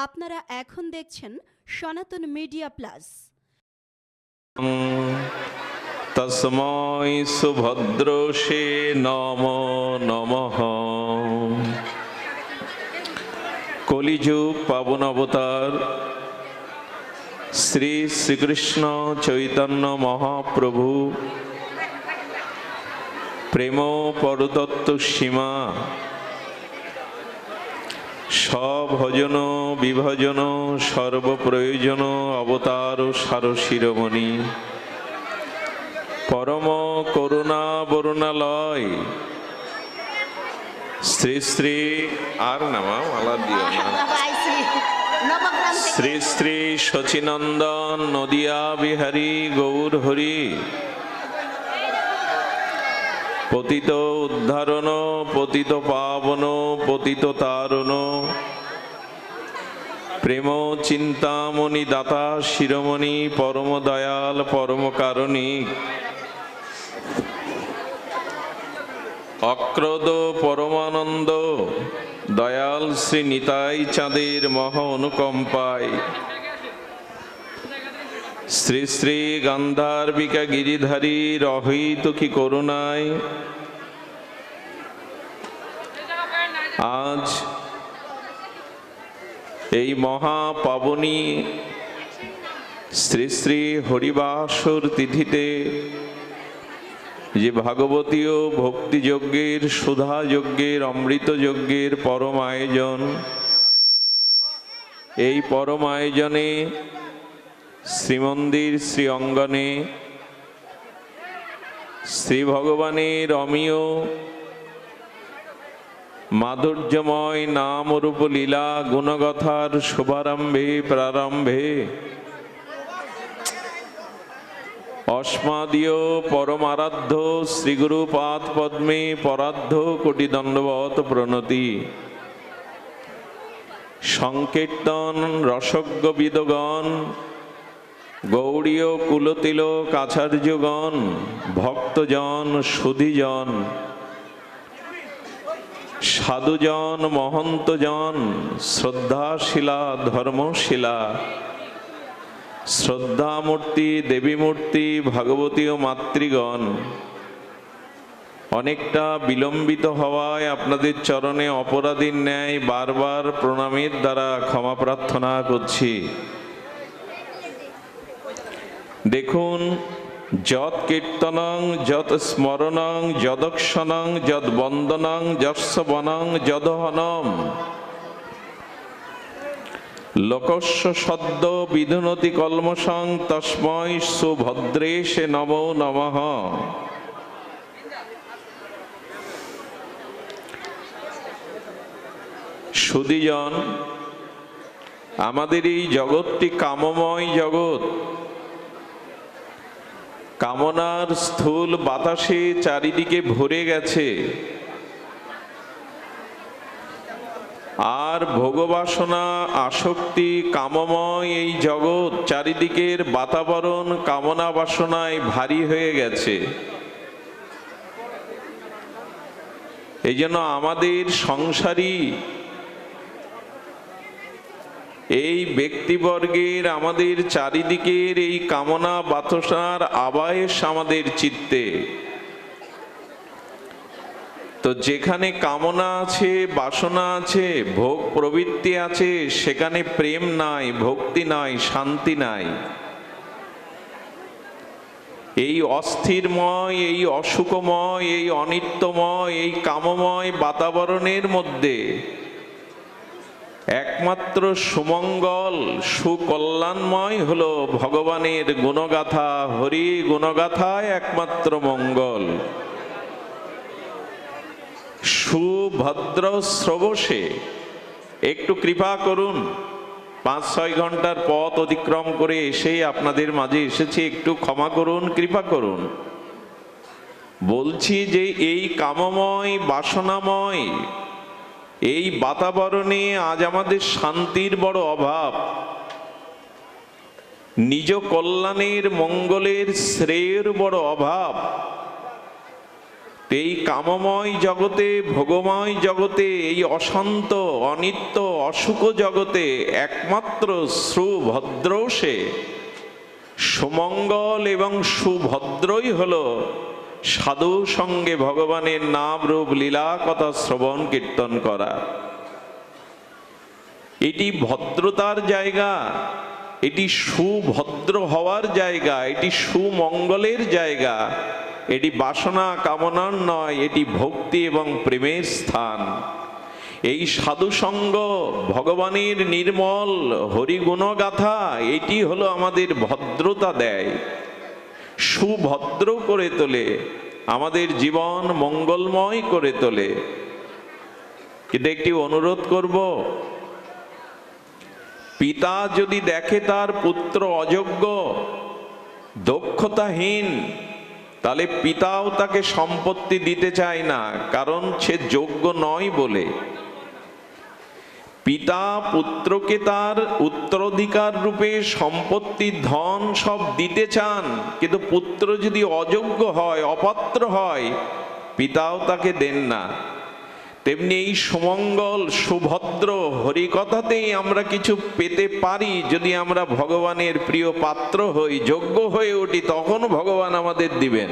আপনারা এখন দেখছেন সনাতন মিডিয়া প্লাস। তস্মৈ সুভদ্রসে নমো নমঃ। কলিযুগ পাবন অবতার শ্রী শ্রীকৃষ্ণ চৈতন্য মহাপ্রভু প্রেম পরতত্ত্ব সীমা সভজন বিভজন সর্বপ্রয়োজন অবতার সার শিরোমণি পরম করুণা বরুণালয় শ্রী শ্রী আর নামা মালা দিও না শ্রী শ্রী শচীনন্দন নদিয়া বিহারী গৌর হরি পতিত উদ্ধারণ পতিত পাবন পতিত তারণ প্রেম চিন্তামণি দাতা শিরোমণি পরম দয়াল পরম কারণিক অক্রোধ পরমানন্দ দয়াল শ্রী নিতাই চাঁদের মহা অনুকম্পায় শ্রী শ্রী গান্ধার্বিকা গিরিধারীর অহৈতুকী করুণায় আজ এই মহা পাবনী শ্রী শ্রী হরিবাসর তিথিতে যে ভাগবতীয় ভক্তিযজ্ঞের সুধাযজ্ঞের অমৃত যজ্ঞের পরম আয়োজন, এই পরম আয়োজনে শ্রীমন্দির শ্রী অঙ্গনে শ্রী ভগবানের অমীয় মাধুর্যময় নাম রূপ লীলা গুণগাথার শুভারম্ভে প্রারম্ভে অস্মাদীয় পরম আরাধ্য শ্রীগুরু পাদ পদ্মে পরাধ্য কোটি দণ্ডবত প্রণতি। সংকীর্তন রসজ্ঞ বিদগণ গৌড়ীয় কুলতিলক আচার্যগণ ভক্তজন সুধীজন সাধুজন মহন্তজন শ্রদ্ধাশীলা ধর্মশীলা শ্রদ্ধামূর্তি দেবীমূর্তি ভাগবতীয় মাতৃগণ, অনেকটা বিলম্বিত হওয়ায় আপনাদের চরণে অপরাধীর ন্যায় বারবার প্রণামের দ্বারা ক্ষমা প্রার্থনা করছি। দেখুন, যৎ কীর্তনং যৎ স্মরণং যদক্ষণং যদ বন্দনং যস্য বনং যদহনম লোকস্য সদ্য বিধুনতি কলমসং তস্মৈ সুভদ্রেশে নমো নমঃ। সুধীজন, আমাদের এই জগৎটি কামময় জগৎ। কামনার স্থূল বাতাসে চারিদিকে ভরে গেছে, আর ভোগবাসনা আসক্তি কামময় এই জগৎ চারিদিকের বাতাবরণ কামনা বাসনায় ভারী হয়ে গেছে। এই জন্য আমাদের সংসারী এই ব্যক্তিবর্গের আমাদের চারিদিকের এই কামনা বাসনার আবাস আমাদের চিত্তে। তো যেখানে কামনা আছে বাসনা আছে ভোগ প্রবৃত্তি আছে সেখানে প্রেম নাই, ভক্তি নাই, শান্তি নাই। এই অস্থিরময় এই অসুখময় এই অনিত্যময় এই কামময় বাতাবরণের মধ্যে একমাত্র সুমঙ্গল সুকল্যাণময় হলো ভগবানের গুণগাথা। হরি গুণগাথায় একমাত্র মঙ্গল। সুভদ্র শ্রবসে একটু কৃপা করুন। 5-6 ঘন্টার পথ অতিক্রম করে এসেই আপনাদের মাঝে এসেছি, একটু ক্ষমা করুন, কৃপা করুন। বলছি যে এই কামময় বাসনাময় এই বাতাবরণে আজ আমাদের শান্তির বড় অভাব। নিজ কল্যাণের মঙ্গলের শ্রেয়ের বড় অভাব। এই কামময় জগতে, ভোগময় জগতে, এই অশান্ত অনিত্য অসুখ জগতে একমাত্র সুভদ্র সে, সুমঙ্গল এবং সুভদ্রই হলো সাধু সঙ্গে ভগবানের নাম রূপ লীলা কথা শ্রবণ কীর্তন করা। এটি ভদ্রতার জায়গা, এটি সুভদ্র হওয়ার জায়গা, এটি সুমঙ্গলের জায়গা, এটি বাসনা কামনার নয়, এটি ভক্তি এবং প্রেমের স্থান। এই সাধুসঙ্গ, ভগবানের নির্মল হরিগুণগাথা, এটি হলো আমাদের ভদ্রতা দেয়, সুভদ্র করে তোলে, আমাদের জীবন মঙ্গলময় করে তোলে। কিন্তু একটি অনুরোধ করব, পিতা যদি দেখে তার পুত্র অযোগ্য, দক্ষতাহীন, তাহলে পিতাও তাকে সম্পত্তি দিতে চায় না, কারণ সে যোগ্য নয় বলে। পিতা পুত্রকে তার উত্তরাধিকার রূপে সম্পত্তি ধন সব দিতে চান, কিন্তু পুত্র যদি অযোগ্য হয়, অপাত্র হয়, পিতাও তাকে দেন না। তেমনি এই সুমঙ্গল সুভদ্র হরিকথাতেই আমরা কিছু পেতে পারি যদি আমরা ভগবানের প্রিয় পাত্র হই, যোগ্য হয়ে উঠি, তখন ভগবান আমাদের দিবেন।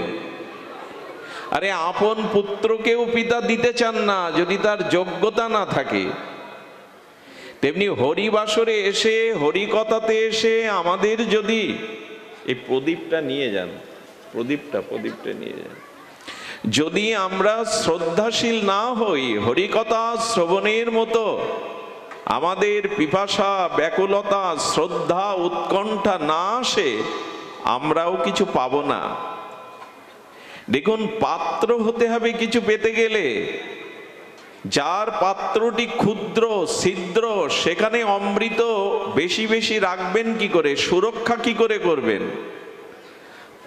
আরে আপন পুত্রকেও পিতা দিতে চান না যদি তার যোগ্যতা না থাকে। তেমনি হরিবাসরে এসে, হরিকথাতে এসে আমাদের যদি এই প্রদীপটা নিয়ে যান, প্রদীপটা নিয়ে যান, যদি আমরা শ্রদ্ধাশীল না হই, হরিকথা শ্রবণের মতো আমাদের পিপাসা ব্যাকুলতা শ্রদ্ধা উৎকণ্ঠা না আসে, আমরাও কিছু পাবো না। দেখুন, পাত্র হতে হবে কিছু পেতে গেলে। যার পাত্রটি ক্ষুদ্র ছিদ্র, সেখানে অমৃত বেশি বেশি রাখবেন কি করে, সুরক্ষা কি করে করবেন?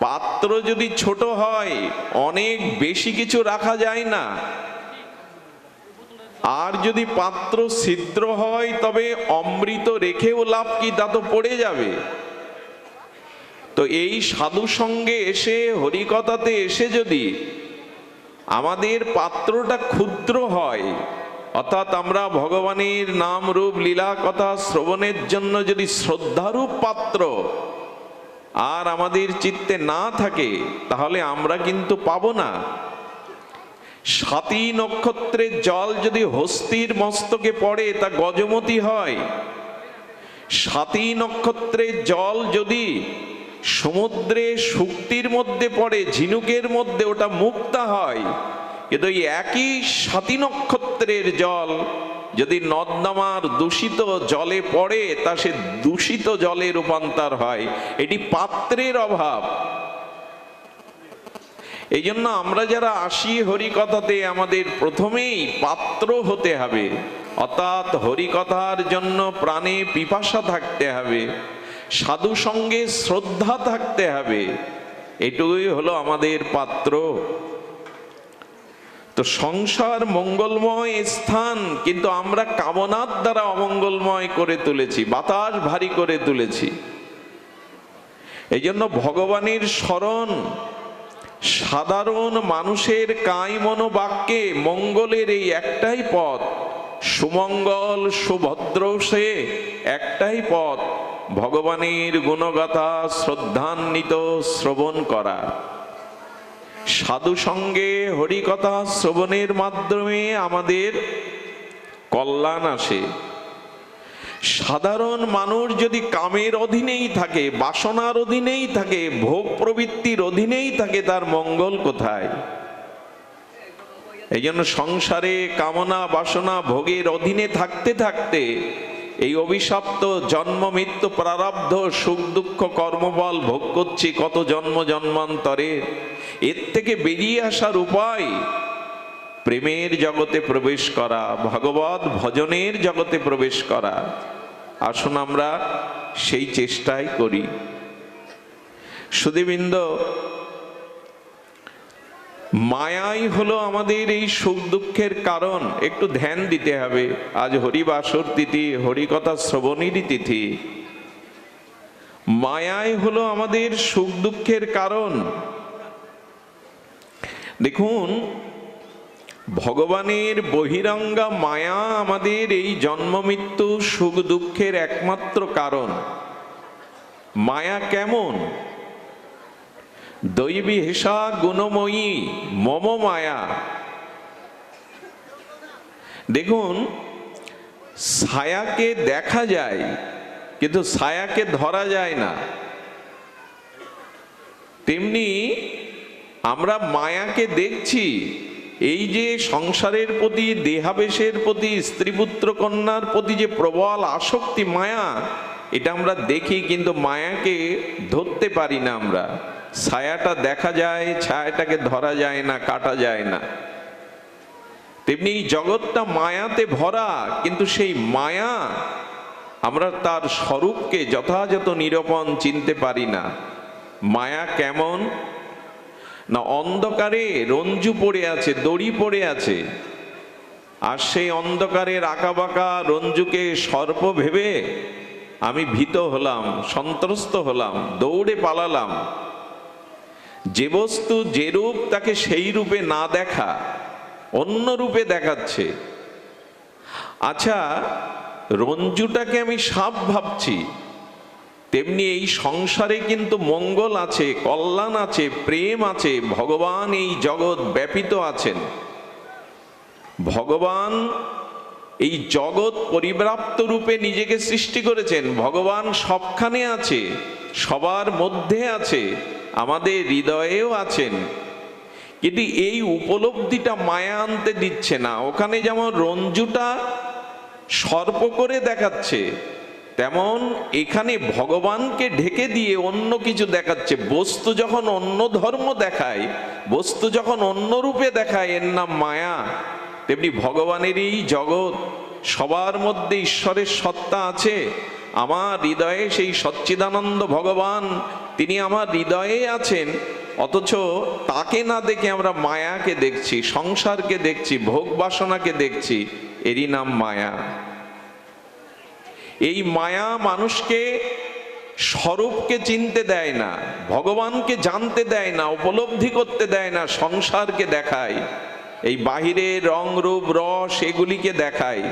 পাত্র যদি ছোট হয়, অনেক বেশি কিছু রাখা যায় না। আর যদি পাত্র ছিদ্র হয়, তবে অমৃত রেখেও লাভ কি, তা তো পড়ে যাবে। তো এই সাধু সঙ্গে এসে, হরিকথাতে এসে যদি আমাদের পাত্রটা ক্ষুদ্র হয়, অর্থাৎ আমরা ভগবানের নাম রূপ লীলা কথা শ্রবণের জন্য যদি শ্রদ্ধারূপ পাত্র আর আমাদের চিত্তে না থাকে, তাহলে আমরা কিন্তু পাবো না। স্বাতী নক্ষত্রের জল যদি হস্তির মস্তকে পড়ে, তা গজমতি হয়। স্বাতী নক্ষত্রের জল যদি সমুদ্রে শুক্তির মধ্যে পড়ে, ঝিনুকের মধ্যে, ওটা মুক্তা হয়। কিন্তু এই একই স্বাতী নক্ষত্রের জল যদি নর্দমার দূষিত জলে পড়ে, তা সে দূষিত জলে রূপান্তর হয়। এটি পাত্রের অভাব। এই জন্য আমরা যারা আসি হরিকথাতে, আমাদের প্রথমেই পাত্র হতে হবে, অর্থাৎ হরিকথার জন্য প্রাণে পিপাসা থাকতে হবে, সাধু সঙ্গে শ্রদ্ধা থাকতে হবে। এটুকুই হলো আমাদের পাত্র। তো সংসার মঙ্গলময় স্থান, কিন্তু আমরা কামনার দ্বারা অমঙ্গলময় করে তুলেছি, বাতাস ভারী করে তুলেছি। এই জন্য ভগবানের স্মরণ সাধারণ মানুষের কায় মনোবাক্যে মঙ্গলের এই একটাই পথ, সুমঙ্গল সুভদ্র সে একটাই পথ, ভগবানের গুণগাথা শ্রদ্ধান্বিত শ্রবণ করা। সাধু সঙ্গে হরিকথা শ্রবণের মাধ্যমে আমাদের কল্যাণ আসে। সাধারণ মানুষ যদি কামের অধীনেই থাকে, বাসনার অধীনেই থাকে, ভোগ প্রবৃত্তির অধীনেই থাকে, তার মঙ্গল কোথায়? এই জন্য সংসারে কামনা বাসনা ভোগের অধীনে থাকতে থাকতে এই অভিশপ্ত জন্ম মৃত্যু প্রারব্ধ সুখ দুঃখ কর্মবল ভোগ করছি কত জন্ম জন্মান্তরে। এর থেকে বেরিয়ে আসার উপায় প্রেমের জগতে প্রবেশ করা, ভগবত ভজনের জগতে প্রবেশ করা। আসুন আমরা সেই চেষ্টাই করি। সুধীবৃন্দ, মায়াই হলো আমাদের এই সুখ দুঃখের কারণ। একটু ধ্যান দিতে হবে। আজ হরিবাসর তিথি, হরিকথা শ্রবণেরই তিথি। মায়াই হলো আমাদের সুখ দুঃখের কারণ। দেখুন, ভগবানের বহিরঙ্গা মায়া আমাদের এই জন্ম মৃত্যু সুখ দুঃখের একমাত্র কারণ। মায়া কেমন? দৈবী হেষা গুণময়ী মম মায়া। দেখুন, ছায়াকে দেখা যায় কিন্তু ছায়াকে ধরা যায় না। তেমনি আমরা মায়াকে দেখছি, এই যে সংসারের প্রতি, দেহাবেশের প্রতি, স্ত্রী পুত্র কন্যার প্রতি যে প্রবল আসক্তি মায়া, এটা আমরা দেখি কিন্তু মায়াকে ধরতে পারি না আমরা। ছায়াটা দেখা যায়, ছায়াটাকে ধরা যায় না, কাটা যায় না। তেমনি এই জগৎটা মায়াতে ভরা, কিন্তু সেই মায়া আমরা তার স্বরূপকে যথাযথ নিরূপণ চিনতে পারি না। মায়া কেমন না, অন্ধকারে রঞ্জু পড়ে আছে, দড়ি পড়ে আছে, আর সেই অন্ধকারের আঁকাবাঁকা রঞ্জুকে সর্প ভেবে আমি ভীত হলাম, সন্ত্রস্ত হলাম, দৌড়ে পালালাম। যে বস্তু যে রূপ, তাকে সেই রূপে না দেখা, অন্য রূপে দেখাচ্ছে। আচ্ছা, রঞ্জুটাকে আমি সাপ ভাবছি, তেমনি এই সংসারে কিন্তু মঙ্গল আছে, কল্যাণ আছে, প্রেম আছে। ভগবান এই জগৎ ব্যাপিত আছেন। ভগবান এই জগৎ পরিব্যাপ্ত রূপে নিজেকে সৃষ্টি করেছেন। ভগবান সবখানে আছে, সবার মধ্যে আছে, আমাদের হৃদয়েও আছেন। কিন্তু এই উপলব্ধিটা মায়া আনতে দিচ্ছে না। ওখানে যেমন রঞ্জুটা সর্প করে দেখাচ্ছে, তেমন এখানে ভগবানকে ঢেকে দিয়ে অন্য কিছু দেখাচ্ছে। বস্তু যখন অন্য ধর্ম দেখায়, বস্তু যখন অন্য রূপে দেখায়, এর নাম মায়া। তেমনি ভগবানের এই জগৎ, সবার মধ্যে ঈশ্বরের সত্তা আছে। আমার হৃদয়ে সেই সচ্চিদানন্দ ভগবান, তিনি আমার হৃদয়ে আছেন, অথচ তাকে না দেখে আমরা মায়াকে দেখছি, সংসারকে দেখছি, ভোগ বাসনাকে দেখছি। এরই নাম মায়া। এই মায়া মানুষকে স্বরূপকে চিনতে দেয় না, ভগবানকে জানতে দেয় না, উপলব্ধি করতে দেয় না, সংসারকে দেখায়, এই বাহিরে রং রূপ রস এগুলিকে দেখায়।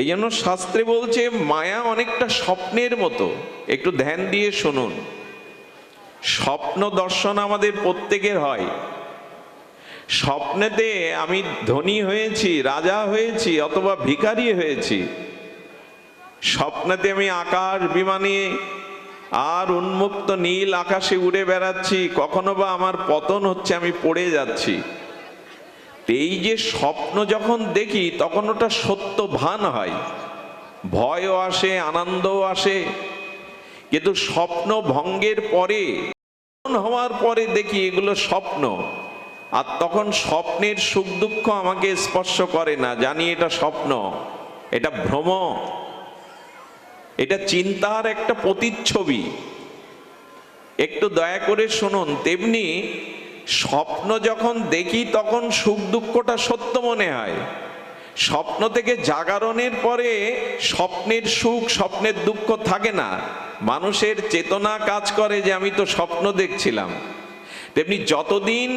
এই জন্য শাস্ত্রে বলছে মায়া অনেকটা স্বপ্নের মতো। একটু ধ্যান দিয়ে শুনুন। স্বপ্ন দর্শন আমাদের প্রত্যেকের হয়। স্বপ্নেতে আমি ধনী হয়েছি, রাজা হয়েছি, অথবা ভিখারি হয়েছি। স্বপ্নেতে আমি আকাশ বিমানে আর উন্মুক্ত নীল আকাশে উড়ে বেড়াচ্ছি, কখনো বা আমার পতন হচ্ছে, আমি পড়ে যাচ্ছি। এই যে স্বপ্ন যখন দেখি, তখন ওটা সত্য ভান হয়, ভয়ও আসে, আনন্দও আসে। কিন্তু স্বপ্ন ভঙ্গের পরে, হওয়ার পরে দেখি এগুলো স্বপ্ন, আর তখন স্বপ্নের সুখ দুঃখ আমাকে স্পর্শ করে না। জানি এটা স্বপ্ন, এটা ভ্রম, এটা চিন্তার একটা প্রতিচ্ছবি। একটু দয়া করে শুনুন। তেমনি স্বপ্ন যখন দেখি, তখন সুখ দুঃখটা সত্য মনে হয়। স্বপ্ন থেকে জাগরণের পরে স্বপ্নের সুখ, স্বপ্নের দুঃখ থাকে না। মানুষের চেতনা কাজ করে যে আমি তো স্বপ্ন দেখছিলাম। তেমনি যতদিন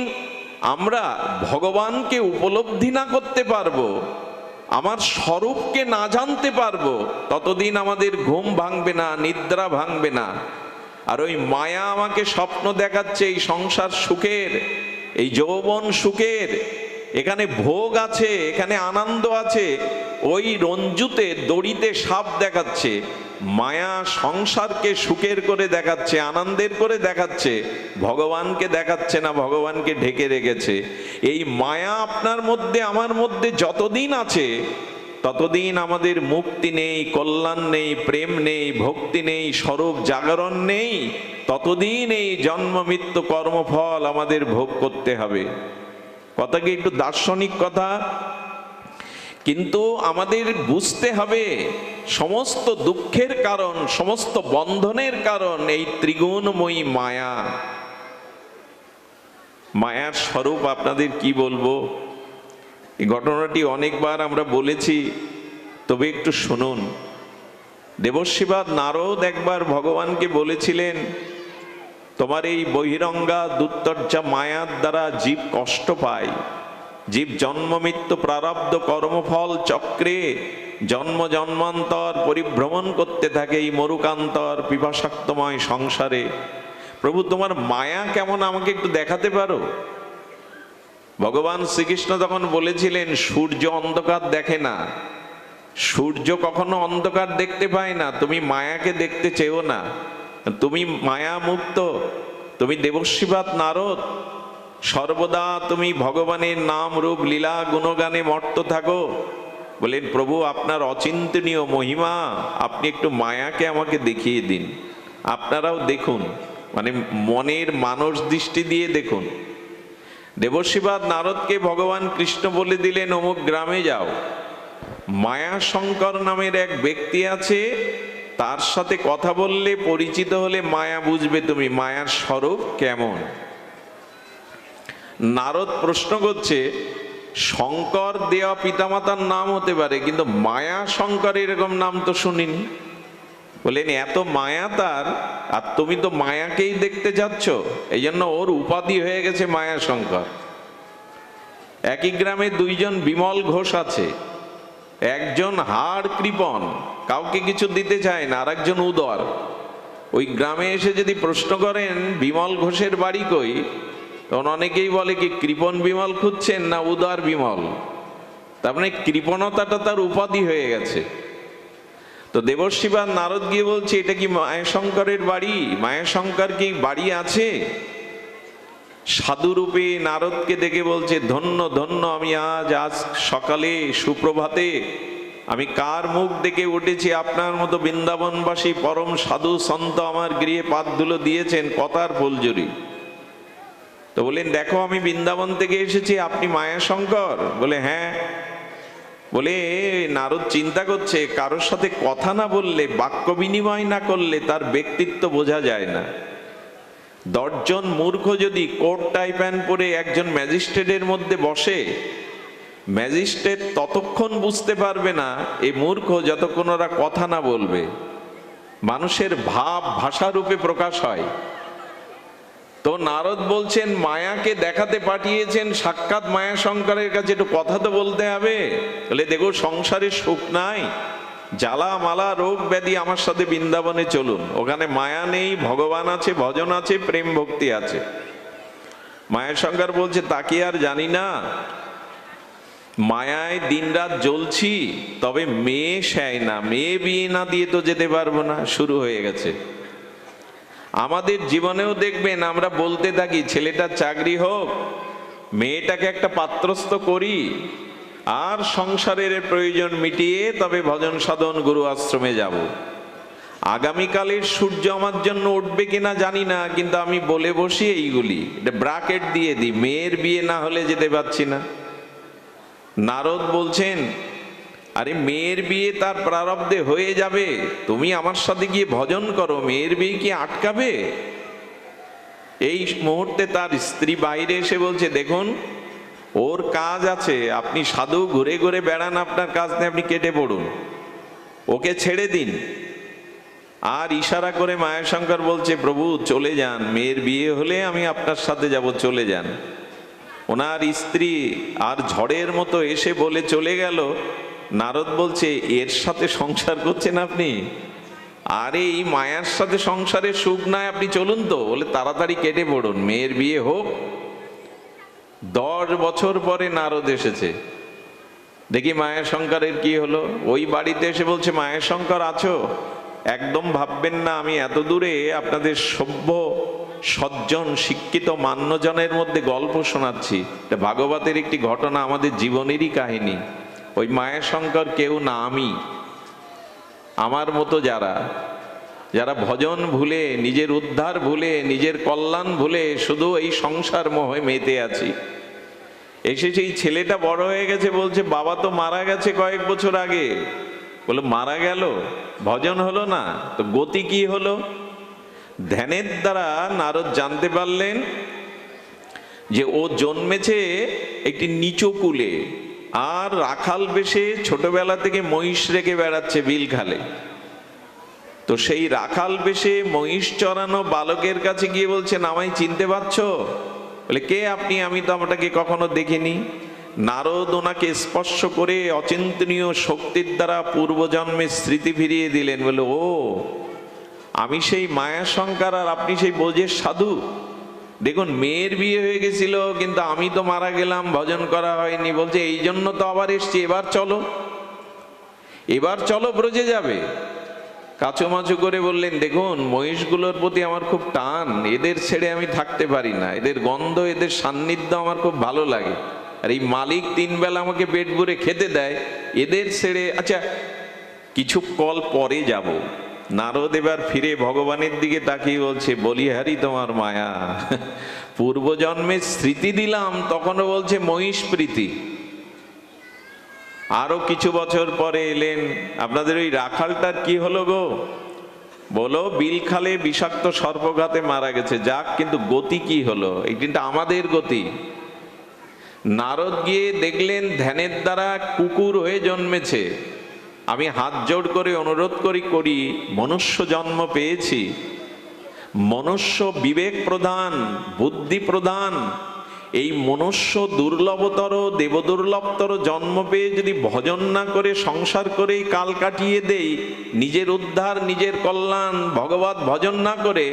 আমরা ভগবানকে উপলব্ধি না করতে পারবো, আমার স্বরূপকে না জানতে পারবো, ততদিন আমাদের ঘুম ভাঙবে না, নিদ্রা ভাঙবে না। আর ওই মায়া আমাকে স্বপ্ন দেখাচ্ছে এই সংসার সুখের, এই যৌবন সুখের, এখানে ভোগ আছে, এখানে আনন্দ আছে। ওই রঞ্জুতে, দড়িতে সাপ দেখাচ্ছে। মায়া সংসারকে সুখের করে দেখাচ্ছে, আনন্দের করে দেখাচ্ছে, ভগবানকে দেখাচ্ছে না, ভগবানকে ঢেকে রেখেছে। এই মায়া আপনার মধ্যে, আমার মধ্যে যতদিন আছে, ততদিন আমাদের মুক্তি নেই, কল্যাণ নেই, প্রেম নেই, ভক্তি নেই, স্বরূপ জাগরণ নেই। ততদিন এই জন্ম মৃত্যু কর্মফল আমাদের ভোগ করতে হবে। কথা কি একটু দার্শনিক কথা, কিন্তু আমাদের বুঝতে হবে সমস্ত দুঃখের কারণ, সমস্ত বন্ধনের কারণ এই ত্রিগুণময়ী মায়া। মায়ার স্বরূপ আপনাদের কি বলবো, এই ঘটনাটি অনেকবার আমরা বলেছি, তবে একটু শুনুন। দেবর্ষিবাদ নারদ একবার ভগবানকে বলেছিলেন তোমার এই বহিরঙ্গা দুত্তর্যা মায়ার দ্বারা জীব কষ্ট পায়, জীব জন্ম মৃত্যু প্রারব্ধ কর্মফল চক্রে জন্ম জন্মান্তর পরিভ্রমণ করতে থাকে এই মরুকান্তর পিপাসাক্তময় সংসারে। প্রভু তোমার মায়া কেমন আমাকে একটু দেখাতে পারো? ভগবান শ্রীকৃষ্ণ তখন বলেছিলেন, সূর্য অন্ধকার দেখে না, সূর্য কখনো অন্ধকার দেখতে পায় না, তুমি মায়াকে দেখতে চেও না, তুমি মায়া মুক্ত, তুমি দেবর্ষিপাদ নারদ, সর্বদা তুমি ভগবানের নাম রূপ লীলা গুণগানে মত্ত থাকো। বলেন, প্রভু আপনার অচিন্তনীয় মহিমা, আপনি একটু মায়াকে আমাকে দেখিয়ে দিন। আপনারাও দেখুন, মানে মনের মানস দৃষ্টি দিয়ে দেখুন। দেবর্ষিপাদ নারদকে ভগবান কৃষ্ণ বলে দিলেন, অমুক গ্রামে যাও, মায়া শঙ্কর নামের এক ব্যক্তি আছে, তার সাথে কথা বললে পরিচিত হলে মায়া বুঝবে তুমি মায়ার স্বরূপ কেমন। নারদ প্রশ্ন করছে, শঙ্কর দেওয়া পিতামাতার নাম হতে পারে, কিন্তু মায়া শঙ্কর এরকম নাম তো শুনিনি। বলেন, এত মায়া তার, আর তুমি তো মায়াকেই দেখতে যাচ্ছ, এই জন্য ওর উপাধি হয়ে গেছে মায়া শঙ্কর। একই গ্রামে দুইজন বিমল ঘোষ আছে, একজন হাড় কৃপণ, কাউকে কিছু দিতে চায় না, আর একজন উদর। ওই গ্রামে এসে যদি প্রশ্ন করেন বিমল ঘোষের বাড়ি কই, তখন অনেকেই বলে কি কৃপণ বিমল খুঁজছেন না উদার বিমল। তার মানে কৃপণতাটা তার উপাধি হয়ে গেছে। তো দেবর্ষিপাদ নারদ গিয়ে বলছে, এটা কি মায়াশঙ্করের বাড়ি? মায়াশঙ্কর কি বাড়ি আছে? সাধুরূপে নারদকে দেখে বলছে, ধন্য ধন্য, আমি আজ সকালে সুপ্রভাতে আমি কার মুখ দেখে উঠেছি, আপনার মতো বৃন্দাবনবাসী পরম সাধু সন্ত আমার গৃহে পাদধুলো দিয়েছেন, কথার ফুলঝুরি। তো বলেন, দেখো আমি বৃন্দাবন থেকে এসেছি, আপনি মায়াশঙ্কর? বলে, হ্যাঁ। বলে, নারদ চিন্তা করছে, কারোর সাথে কথা না বললে, বাক্য বিনিময় না করলে তার ব্যক্তিত্ব বোঝা যায় না। 10 জন মূর্খ যদি কোট টাই প্যান্ট পরে একজন ম্যাজিস্ট্রেটের মধ্যে বসে, ম্যাজিস্ট্রেট ততক্ষণ বুঝতে পারবে না এই মূর্খ যতক্ষণ ওরা কথা না বলবে। মানুষের ভাব ভাষা রূপে প্রকাশ হয়। তো নারদ বলছেন, মায়াকে দেখাতে পাঠিয়েছেন, সাক্ষাৎ মায়া শঙ্করের কাছে একটু কথা তো বলতে হবে। বলে, দেখো সংসারে সুখ নাই, জ্বালা মালা রোগ ব্যাধি, আমার সাথে বৃন্দাবনে চলুন, ওখানে মায়া নেই, ভগবান আছে, ভজন আছে, প্রেম ভক্তি আছে। মায়া শঙ্কর বলছে, তা কি আর জানি না, মায়ায় দিনরাত জ্বলছি, তবে মেয়ে চাই না, মেয়ে বিয়ে না দিয়ে তো যেতে পারবো না। শুরু হয়ে গেছে। আমাদের জীবনেও দেখবেন আমরা বলতে থাকি, ছেলেটার চাকরি হোক, মেয়েটাকে একটা পাত্রস্থ করি, আর সংসারের প্রয়োজন মিটিয়ে তবে ভজন সাধন গুরু আশ্রমে যাব। আগামীকালের সূর্য আমার জন্য উঠবে কিনা জানি না, কিন্তু আমি বলে বসি এইগুলি, এটা ব্রাকেট দিয়ে দিই, মেয়ের বিয়ে না হলে যেতে পারছি না। নারদ বলছেন, আরে মেয়ের বিয়ে তার প্রারব্ধে হয়ে যাবে, তুমি আমার সাথে গিয়ে ভজন করো, মেয়ের বিয়ে কি আটকাবে? এই মুহূর্তে তার স্ত্রী বাইরে এসে বলছে, দেখুন ওর কাজ আছে, আপনি সাধু ঘুরে ঘুরে বেড়ান, আপনার কাজ নেই, আপনি কেটে পড়ুন, ওকে ছেড়ে দিন। আর ইশারা করে মায়াশঙ্কর বলছে, প্রভু চলে যান, মেয়ের বিয়ে হলে আমি আপনার সাথে যাব, চলে যান। ওনার স্ত্রী আর ঝড়ের মতো এসে বলে চলে গেল। নারদ বলছে, এর সাথে সংসার করছেন আপনি? আরে এই মায়ার সাথে সংসারে সুখ নাই, আপনি চলুন তো। বলে, তাড়াতাড়ি কেটে পড়ুন, মেয়ের বিয়ে হোক। 10 বছর পরে নারদ এসেছে, দেখি মায়াশঙ্করের কি হলো। ওই বাড়িতে এসে বলছে, মায়াশঙ্কর আছো? একদম ভাববেন না আমি এত দূরে আপনাদের সভ্য সজ্জন শিক্ষিত মান্যজনের মধ্যে গল্প শোনাচ্ছি। এটা ভাগবতের একটি ঘটনা, আমাদের জীবনেরই কাহিনী। ওই মায়াশঙ্কর কেউ না, আমি। আমার মতো যারা যারা ভজন ভুলে, নিজের উদ্ধার ভুলে, নিজের কল্যাণ ভুলে শুধু এই সংসার মোহে মেতে আছি। এসে সেই ছেলেটা বড় হয়ে গেছে, বলছে, বাবা তো মারা গেছে কয়েক বছর আগে। বলে, মারা গেল, ভজন হলো না, তো গতি কি হলো? ধ্যানের দ্বারা নারদ জানতে পারলেন যে ও জন্মেছে একটি নিচু কুলে, আর রাখাল বেশে ছোটবেলা থেকে মহিষ রেখে বেড়াচ্ছে বিল খালে। তো সেই রাখাল বেশে মহিষ চড়ানো বালকের কাছে গিয়ে বলছেন, আমায় চিনতে পারছো? বলে, কে আপনি? আমি তো আপনাকে কখনো দেখিনি। নারদ ওনাকে স্পর্শ করে অচিন্তনীয় শক্তির দ্বারা পূর্বজন্মের স্মৃতি ফিরিয়ে দিলেন। বলে, ও আমি সেই মায়াশঙ্কর, আর আপনি সেই বোঝের সাধু। দেখুন, মেয়ের বিয়ে হয়ে গেছিল, কিন্তু আমি তো মারা গেলাম, ভজন করা হয়নি। বলছে, এই জন্য তো আবার এসছি, এবার চলো, এবার চলো, ব্রজে যাবে। কাচুমাচু করে বললেন, দেখুন মহিষগুলোর প্রতি আমার খুব টান, এদের ছেড়ে আমি থাকতে পারি না, এদের গন্ধ, এদের সান্নিধ্য আমার খুব ভালো লাগে। আর এই মালিক 3 বেলা আমাকে পেট ভরে খেতে দেয়, এদের ছেড়ে আচ্ছা কিছু কল পরে যাব। নারদ এবার ফিরে ভগবানের দিকে তাকিয়ে বলছে, বলিহারি তোমার মায়া, পূর্বজন্মের স্মৃতি দিলাম, তখনও বলছে মহিষ প্রীতি। আরো কিছু বছর পরে এলেন, আপনাদের ওই রাখালটার কি হলো গো? বলো, বিলখালে বিষাক্ত সর্পঘাতে মারা গেছে। যাক, কিন্তু গতি কি হলো? এই কিন্তু আমাদের গতি। নারদ গিয়ে দেখলেন ধ্যানের দ্বারা কুকুর হয়ে জন্মেছে। আমি হাত জোড় করে অনুরোধ করি, মনুষ্য জন্ম পেয়েছি, মনুষ্য বিবেক প্রধান, বুদ্ধি প্রধান, এই মনুষ্য দুর্লভতর, দেবদুর্লভতর জন্ম পেয়ে যদি ভজন না করে সংসার করেই কাল কাটিয়ে দেই, নিজের উদ্ধার, নিজের কল্যাণ, ভগবত ভজন না করে,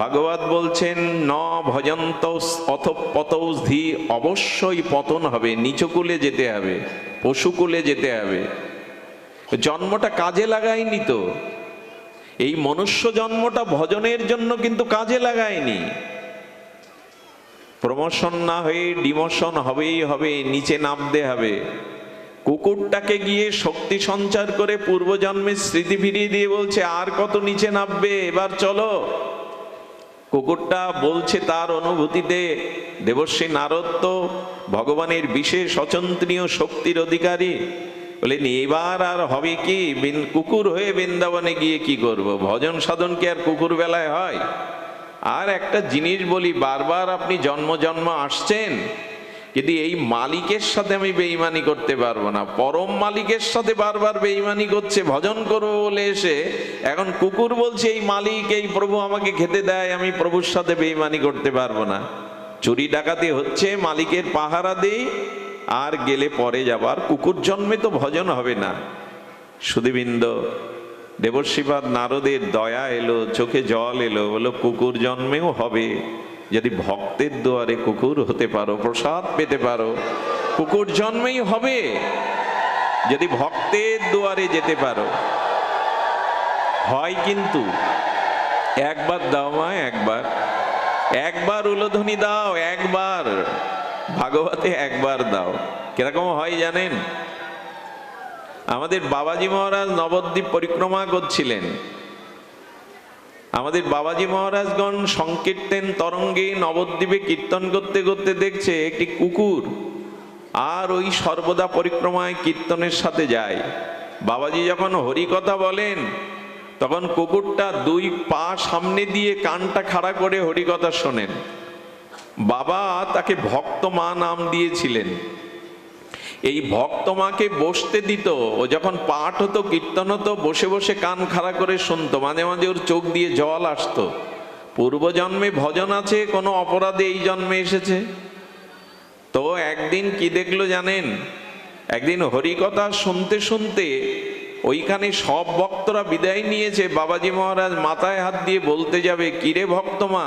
ভাগবত বলছেন, ন ভজন্ত অথপতৌধি, অবশ্যই পতন হবে, নিচকুলে যেতে হবে, পশুকুলে যেতে হবে। জন্মটা কাজে লাগায়নি তো, এই মনুষ্য জন্মটা ভজনের জন্য কিন্তু কাজে লাগায়নি। প্রমোশন না হয়ে ডিমোশন হবেই হবে, নিচে নামতে হবে। কুকুরটাকে গিয়ে শক্তি সঞ্চার করে পূর্বজন্মের স্মৃতি ফিরিয়ে দিয়ে বলছে, আর কত নিচে নামবে, এবার চলো। কুকুরটা বলছে তার অনুভূতিতে, দেবর্ষী নারদ তো ভগবানের বিশেষ অচিন্তনীয় শক্তির অধিকারী। বলেন, এবার আর হবে কি, কুকুর হয়ে বৃন্দাবনে গিয়ে কি করব? ভজন সাধন কি আর কুকুর বেলায় হয়? আর একটা জিনিস বলি, বারবার আপনি জন্ম জন্ম আসছেন, কিন্তু এই মালিকের সাথে আমি বেঈমানি করতে পারবো না। পরম মালিকের সাথে বারবার বেঈমানি করছে, ভজন করবো বলে এসে এখন কুকুর বলছে, এই মালিক, এই প্রভু আমাকে খেতে দেয়, আমি প্রভুর সাথে বেঈমানি করতে পারবো না। চুরি ডাকাতি হচ্ছে, মালিকের পাহারা দেই, আর গেলে পরে যাবার। কুকুর জন্মে তো ভজন হবে না। সুধীবৃন্দ, দেবর্ষিপাদ নারদের দয়া এলো, চোখে জল এলো, বলো কুকুর জন্মেও হবে। যদি ভক্তের দুয়ারে কুকুর হতে পারো, প্রসাদ পেতে পারো, কুকুর জন্মেই হবে। যদি ভক্তের দুয়ারে যেতে পারো, হয় কিন্তু একবার দাও মা, একবার উলোধ্বনি দাও, একবার ভাগবতে একবার দাও। কিরকম হয় জানেন? আমাদের বাবাজি মহারাজ নবদ্বীপ পরিক্রমা করছিলেন। আমাদের বাবাজি মহারাজগণ সংকীর্তন তরঙ্গে নবদ্বীপে কীর্তন করতে করতে দেখছে একটি কুকুর আর ওই সর্বদা পরিক্রমায় কীর্তনের সাথে যায়। বাবাজি যখন হরিকথা বলেন, তখন কুকুরটা 2 পা সামনে দিয়ে কানটা খাড়া করে হরিকথা শোনেন। বাবা তাকে ভক্ত মা নাম দিয়েছিলেন। এই ভক্ত মাকে বসতে দিত, ও যখন পাঠ হতো, কীর্তন হতো, বসে বসে কান খাড়া করে শুনতো। মাঝে মাঝে ওর চোখ দিয়ে জল আসতো। পূর্বজন্মে ভজন আছে, কোনো অপরাধে এই জন্মে এসেছে। তো একদিন কি দেখলো জানেন? একদিন হরিকথা শুনতে শুনতে ওইখানে সব ভক্তরা বিদায় নিয়েছে, বাবাজি মহারাজ মাথায় হাত দিয়ে বলতে যাবে, কিরে ভক্ত মা,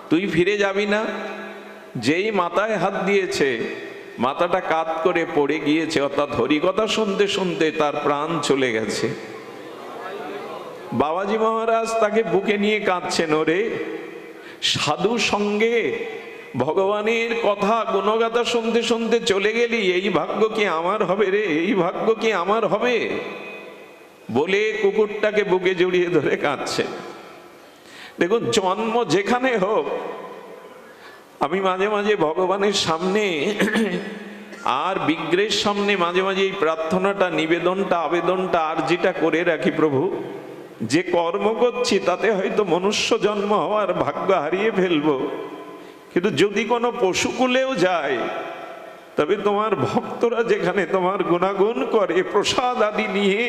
তুই ফিরে যাবি না? যেই মাথায় হাত দিয়েছে, মাথাটা কাত করে পড়ে গিয়েছে, অর্থাৎ হরিকথা শুনতে শুনতে তার প্রাণ চলে গেছে। বাবাজি মহারাজ তাকে বুকে নিয়ে কাঁদছেন, ওরে সাধু সঙ্গে ভগবানের কথা গুণগাথা শুনতে শুনতে চলে গেলি, এই ভাগ্য কি আমার হবে রে, এই ভাগ্য কি আমার হবে বলে কুকুরটাকে বুকে জড়িয়ে ধরে কাঁদছে। দেখুন, জন্ম যেখানে হোক, আমি মাঝে মাঝে ভগবানের সামনে আর বিগ্রহের সামনে মাঝে মাঝে এই প্রার্থনাটা, নিবেদনটা, আবেদনটা, আরজিটা করে রাখি, প্রভু যে কর্ম করছি তাতে হয়তো মনুষ্য জন্ম হওয়ার ভাগ্য হারিয়ে ফেলবো, কিন্তু যদি কোনো পশুকুলেও যায়, তবে তোমার ভক্তরা যেখানে তোমার গুণাগুণ করে, প্রসাদ আদি নিয়ে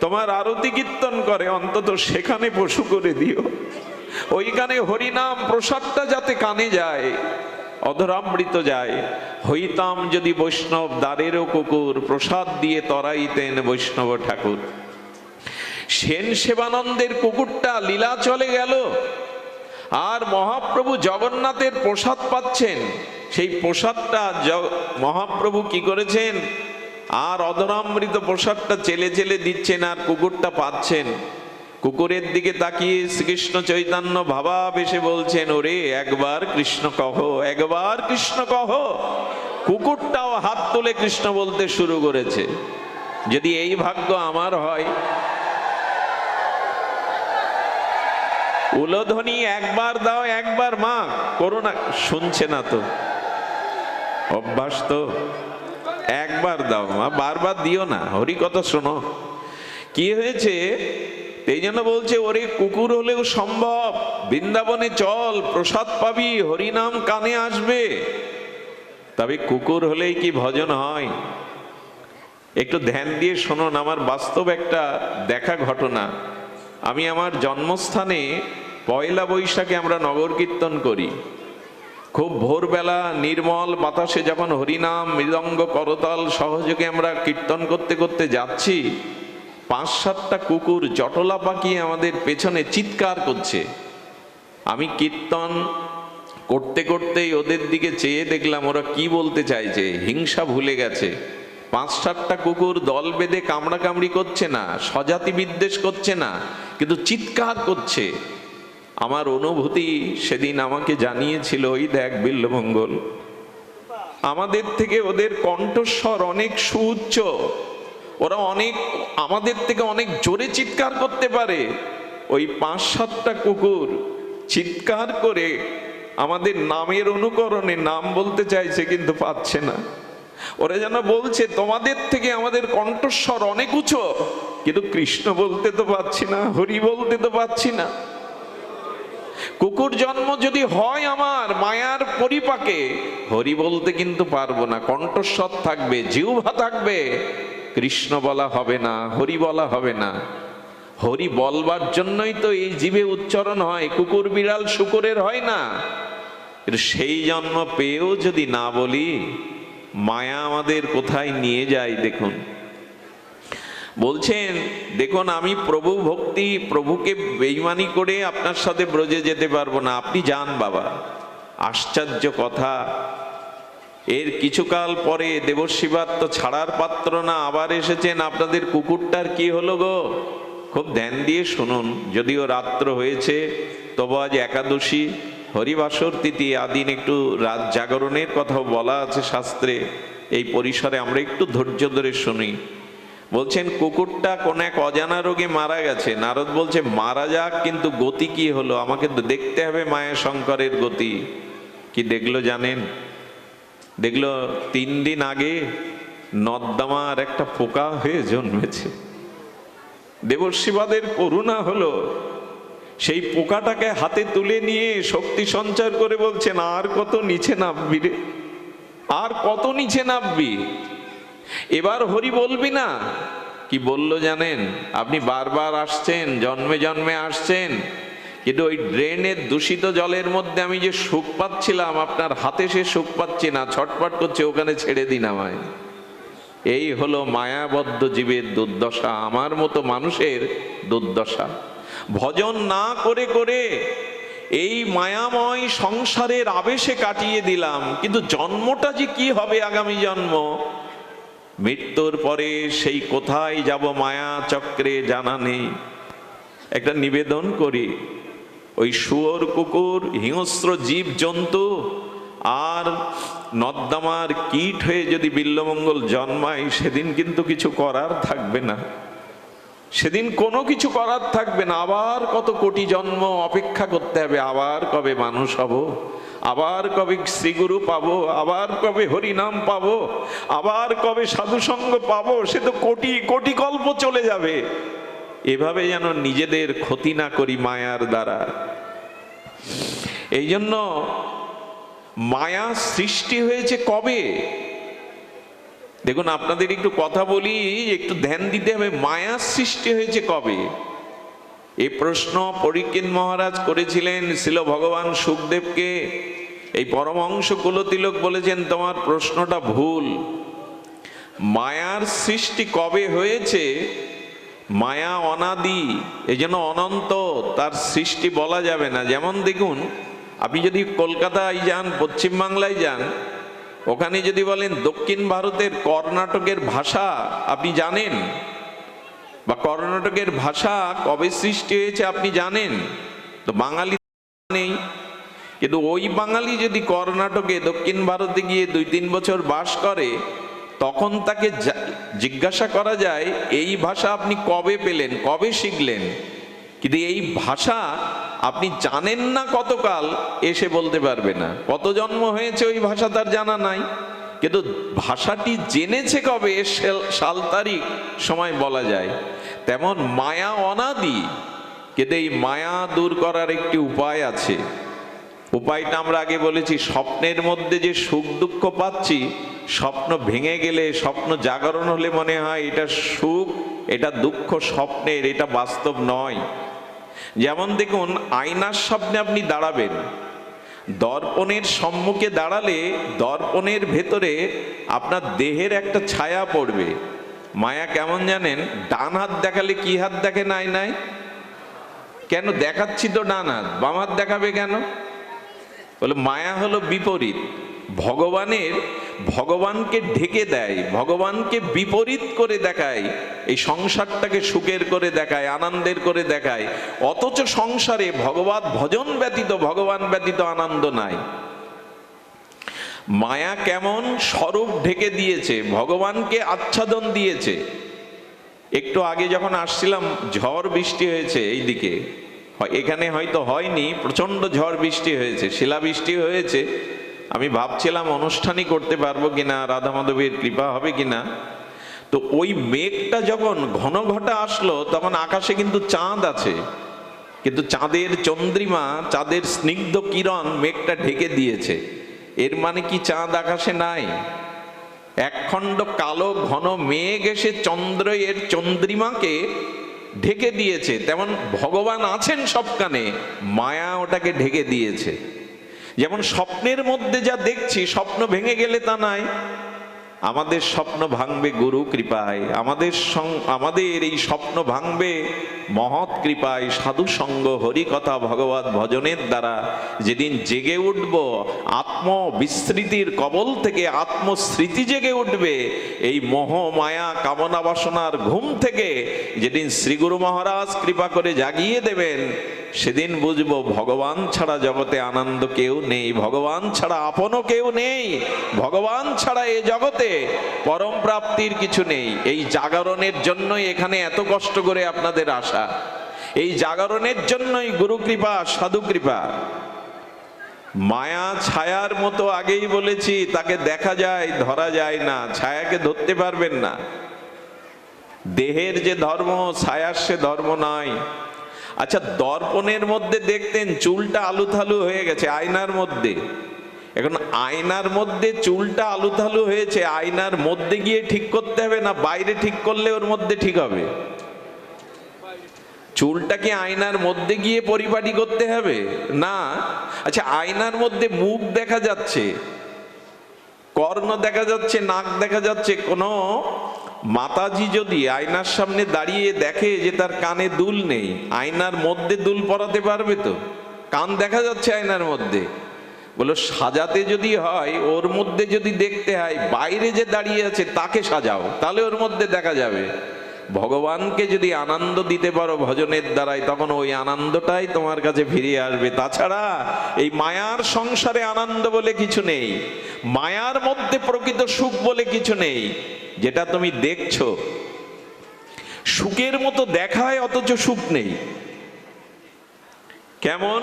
তোমার আরতি কীর্তন করে, অন্তত সেখানে পশু করে দিও, ওইখানে হরিনাম প্রসাদটা যাতে কানে যায়, অধরামৃত যায়। হইতাম যদি বৈষ্ণব দ্বারেরও কুকুর, প্রসাদ দিয়ে তরাইতেন বৈষ্ণব ঠাকুর। সেন সেবানন্দের কুকুরটা লীলা চলে গেল, আর মহাপ্রভু জগন্নাথের প্রসাদ পাচ্ছেন। সেই প্রসাদটা মহাপ্রভু কি করেছেন, আর অধরামৃত প্রসাদটা চেলে চেলে দিচ্ছেন, আর কুকুরটা পাচ্ছেন। কুকুরের দিকে তাকিয়ে শ্রীকৃষ্ণ চৈতন্য ভাবাবেশে বলছেন, ওরে একবার কৃষ্ণ কহ, একবার কৃষ্ণ কহ। কুকুরটাও হাত তুলে কৃষ্ণ বলতে শুরু করেছে। যদি এই ভাগ্য আমার হয়, উলোধ্বনি একবার দাও, একবার মা করো না, শুনছে না তো, অভ্যাস তো, একবার দাও মা, বারবার দিও না, হরি কথা শোনো। কি হয়েছে, এই জন্য বলছে, ওরে কুকুর হলেও সম্ভব, বৃন্দাবনে চল, প্রসাদ পাবি, হরিনাম কানে আসবে। তবে কুকুর হলেই কি ভজন হয়? একটু ধ্যান দিয়ে শুনুন, আমার বাস্তব একটা দেখা ঘটনা। আমি আমার জন্মস্থানে পয়লা বৈশাখে আমরা নগর কীর্তন করি। খুব ভোরবেলা নির্মল বাতাসে যখন হরিনাম মৃদঙ্গ করতাল সহযোগে আমরা কীর্তন করতে করতে যাচ্ছি, 5-7টা কুকুর জটলা পাকিয়ে আমাদের পেছনে চিৎকার করছে। আমি কীর্তন করতে করতেই ওদের দিকে চেয়ে দেখলাম ওরা কি বলতে চাইছে, হিংসা ভুলে গেছে। 5-7টা কুকুর দল বেঁধে কামড়াকামড়ি করছে না, স্বজাতি বিদ্বেষ করছে না, কিন্তু চিৎকার করছে। আমার অনুভূতি সেদিন আমাকে জানিয়েছিল, ওই দেখ বিল্লমঙ্গল, আমাদের থেকে ওদের কণ্ঠস্বর অনেক সুউচ্চ, ওরা অনেক আমাদের থেকে অনেক জোরে চিৎকার করতে পারে। ওই 5-7টা কুকুর চিৎকার করে আমাদের নামের অনুকরণে নাম বলতে চাইছে, কিন্তু পাচ্ছে না। ওরা যেন বলছে, তোমাদের থেকে আমাদের কণ্ঠস্বর অনেক উঁচু, কিন্তু কৃষ্ণ বলতে তো পাচ্ছি না, হরি বলতে তো পাচ্ছি না। কুকুর জন্ম যদি হয় আমার মায়ার পরিপাকে, হরি বলতে কিন্তু পারবো না, কণ্ঠস্বর থাকবে, জিহ্বা থাকবে, কৃষ্ণ বলা হবে না, হরি বলা হবে না। হরি বলবার জন্যই তো এই জিভে উচ্চারণ হয়, কুকুর বিড়াল শুকরের হয় না। সেই জন্ম পেয়েও যদি না বলি, মায়া আমাদের কোথায় নিয়ে যায় দেখুন। বলছেন, দেখুন আমি প্রভু ভক্তি, প্রভুকে বেঈমানি করে আপনার সাথে ব্রজে যেতে পারবো না, আপনি যান বাবা। আশ্চর্য কথা, এর কিছুকাল পরে দেবশিবার তো ছাড়ার পাত্র না, আবার এসেছেন, আপনাদের কুকুরটার কি হলো গো? খুব ধ্যান দিয়ে শুনুন, যদিও রাত্র হয়েছে, তবু আজ একাদশী, হরিবাসর তিথি, আদিন একটু রাত জাগরণের কথাও বলা আছে শাস্ত্রে। এই পরিসরে আমরা একটু ধৈর্য ধরে শুনি। বলছেন, কুকুরটা কোন এক অজানা রোগে মারা গেছে। নারদ বলছে, মারা যাক, কিন্তু গতি কি হলো আমাকে তো দেখতে হবে, মায়া শঙ্করের গতি কি দেখলো জানেন? দেখলো 3 দিন আগে নর্দমার একটা পোকা হয়ে জন্মেছে। দেবশিবাদের করুণা হলো, সেই পোকাটাকে হাতে তুলে নিয়ে শক্তি সঞ্চার করে বলছেন, আর কত নিচে নামবি রে, আর কত নিচে নামবি, এবার হরি বলবি না? কি বললো জানেন? আপনি বারবার আসছেন, জন্মে জন্মে আসছেন, কিন্তু ওই ড্রেনের দূষিত জলের মধ্যে আমি যে সুখ পাচ্ছিলাম, আপনার হাতে সে সুখ পাচ্ছি না, ছটফট করছে, ওখানে ছেড়ে দিন আমায়। এই হলো মায়াবদ্ধ জীবের দুর্দশা, আমার মতো মানুষের দুর্দশা। ভজন না করে করে এই মায়াময় সংসারের আবেশে কাটিয়ে দিলাম, কিন্তু জন্মটা যে কি হবে আগামী জন্ম, মৃত্যুর পরে সেই কোথায় যাব মায়া চক্রে জানা নেই। একটা নিবেদন করি, ওই শুয়োর কুকুর হিংস্র জীব জন্তু আর নর্দমার কীট হয়ে যদি বিল্লমঙ্গল জন্মায়, সেদিন কিন্তু কিছু করার থাকবে না, সেদিন কোনো কিছু করার থাকবে না। আবার কত কোটি জন্ম অপেক্ষা করতে হবে, আবার কবে মানুষ হব, আবার কবে শ্রীগুরু পাবো, আবার কবে হরিনাম পাবো, আবার কবে সাধুসঙ্গ পাবো, সে তো কোটি কোটি কল্প চলে যাবে। এভাবে যেন নিজেদের ক্ষতি না করি মায়ার দ্বারা। এই জন্য মায়া সৃষ্টি হয়েছে কবে দেখুন, আপনাদের একটু কথা বলি, একটু ধ্যান দিতে হবে। মায়ার সৃষ্টি হয়েছে কবে? এই প্রশ্ন পরীক্ষিত মহারাজ করেছিলেন ছিল ভগবান সুখদেবকে। এই পরমহংস কুলতিলক বলেছেন তোমার প্রশ্নটা ভুল। মায়ার সৃষ্টি কবে হয়েছে? মায়া অনাদি, এই জন্য অনন্ত, তার সৃষ্টি বলা যাবে না। যেমন দেখুন, আপনি যদি কলকাতায় যান, পশ্চিমবাংলায় যান, ওখানে যদি বলেন দক্ষিণ ভারতের কর্ণাটকের ভাষা আপনি জানেন, বা কর্ণাটকের ভাষা কবে সৃষ্টি হয়েছে আপনি জানেন, তো বাঙালি নেই। কিন্তু ওই বাঙালি যদি কর্ণাটকে দক্ষিণ ভারতে গিয়ে 2-3 বছর বাস করে, তখন তাকে জিজ্ঞাসা করা যায় এই ভাষা আপনি কবে পেলেন, কবে শিখলেন? কিন্তু এই ভাষা আপনি জানেন না কতকাল, এসে বলতে পারবে না। কত জন্ম হয়েছে ওই ভাষা তার জানা নাই, কিন্তু ভাষাটি জেনেছে কবে, সাল তারিখ সময় বলা যায়। তেমন মায়া অনাদি, কিন্তু এই মায়া দূর করার একটি উপায় আছে। উপায়টা আমরা আগে বলেছি। স্বপ্নের মধ্যে যে সুখ দুঃখ পাচ্ছি, স্বপ্ন ভেঙে গেলে, স্বপ্ন জাগরণ হলে মনে হয় এটা সুখ, এটা দুঃখ স্বপ্নের, এটা বাস্তব নয়। যেমন দেখুন, আয়নার সামনে আপনি দাঁড়াবেন, দর্পণের সম্মুখে দাঁড়ালে দর্পণের ভেতরে আপনার দেহের একটা ছায়া পড়বে। মায়া কেমন জানেন? ডান হাত দেখালে কি হাত দেখে না আয়নায়? কেন দেখাচ্ছি তো ডান হাত, বাম হাত দেখাবে কেন? বলে মায়া হলো বিপরীত। ভগবানকে ঢেকে দেয়, ভগবানকে বিপরীত করে দেখায়, এই সংসারটাকে সুখের করে দেখায়, আনন্দের করে দেখায়। অথচ সংসারে ভগবত ভজন ব্যতীত, ভগবান ব্যতীত আনন্দ নাই। মায়া কেমন স্বরূপ ঢেকে দিয়েছে, ভগবানকে আচ্ছাদন দিয়েছে। একটু আগে যখন আসছিলাম, ঝড় বৃষ্টি হয়েছে এইদিকে, এখানে হয়তো হয়নি, প্রচন্ড ঝড় বৃষ্টি হয়েছে, শিলাবৃষ্টি হয়েছে। আমি ভাবছিলাম অনুষ্ঠানই করতে পারবো কিনা, রাধা মাধবের কৃপা হবে কিনা। তো ওই মেঘটা যখন ঘন ঘটা আসলো, তখন আকাশে কিন্তু চাঁদ আছে, কিন্তু চাঁদের চন্দ্রিমা, চাঁদের স্নিগ্ধ কিরণ মেঘটা ঢেকে দিয়েছে। এর মানে কি চাঁদ আকাশে নাই? একখণ্ড কালো ঘন মেঘ এসে চন্দ্র এর চন্দ্রিমাকে ঢেকে দিয়েছে। তেমন ভগবান আছেন সবখানে, মায়া ওটাকে ঢেকে দিয়েছে। যেমন স্বপ্নের মধ্যে যা দেখছি, স্বপ্ন ভেঙে গেলে তা নাই। আমাদের স্বপ্ন ভাঙবে গুরু কৃপায়, আমাদের এই স্বপ্ন ভাঙবে মহৎ কৃপায়, সাধু সঙ্গ, হরি কথা, ভগবত ভজনের দ্বারা। যেদিন জেগে উঠব আত্মবিস্মৃতির কবল থেকে, আত্মস্মৃতি জেগে উঠবে এই মোহ মায়া কামনা বাসনার ঘুম থেকে, যেদিন শ্রী গুরু মহারাজ কৃপা করে জাগিয়ে দেবেন, সেদিন বুঝবো ভগবান ছাড়া জগতে আনন্দ কেউ নেই, ভগবান ছাড়া আপনও কেউ নেই, ভগবান ছাড়া এ জগতে পরম প্রাপ্তির কিছু নেই। এই জাগরণের জন্যই এখানে এত কষ্ট করে আপনাদের আসা, এই জাগরণের জন্যই গুরু কৃপা, সাধু কৃপা। মায়া ছায়ার মতো, আগেই বলেছি, তাকে দেখা যায়, ধরা যায় না। ছায়াকে ধরতে পারবেন না। দেহের যে ধর্ম, ছায়ার সে ধর্ম নয়। আচ্ছা, দর্পণের মধ্যে দেখতেন চুলটা আলুথালু হয়ে গেছে আয়নার মধ্যে। এখন আয়নার মধ্যে চুলটা আলুথালু হয়েছে, আয়নার মধ্যে গিয়ে ঠিক করতে হবে না বাইরে ঠিক করলে ওর মধ্যে ঠিক হবে? চুলটা কি আয়নার মধ্যে গিয়ে পরিপাটি করতে হবে? না। আচ্ছা, আয়নার মধ্যে মুখ দেখা যাচ্ছে, কর্ণ দেখা যাচ্ছে, নাক দেখা যাচ্ছে। কোনো মাতাজি যদি আয়নার সামনে দাঁড়িয়ে দেখে যে তার কানে দুল নেই, আয়নার মধ্যে দুল পরাতে পারবে তো? কান দেখা যাচ্ছে আয়নার মধ্যে। বলো সাজাতে যদি হয়, ওর মধ্যে যদি দেখতে হয়, বাইরে যে দাঁড়িয়ে আছে তাকে সাজাও, তাহলে ওর মধ্যে দেখা যাবে। ভগবানকে যদি আনন্দ দিতে পারো ভজনের দ্বারাই, তখন ওই আনন্দটাই তোমার কাছে ফিরে আসবে। তাছাড়া এই মায়ার সংসারে আনন্দ বলে কিছু নেই, মায়ার মধ্যে প্রকৃত সুখ বলে কিছু নেই। যেটা তুমি দেখছো সুখের মতো দেখায়, অথচ সুখ নেই। কেমন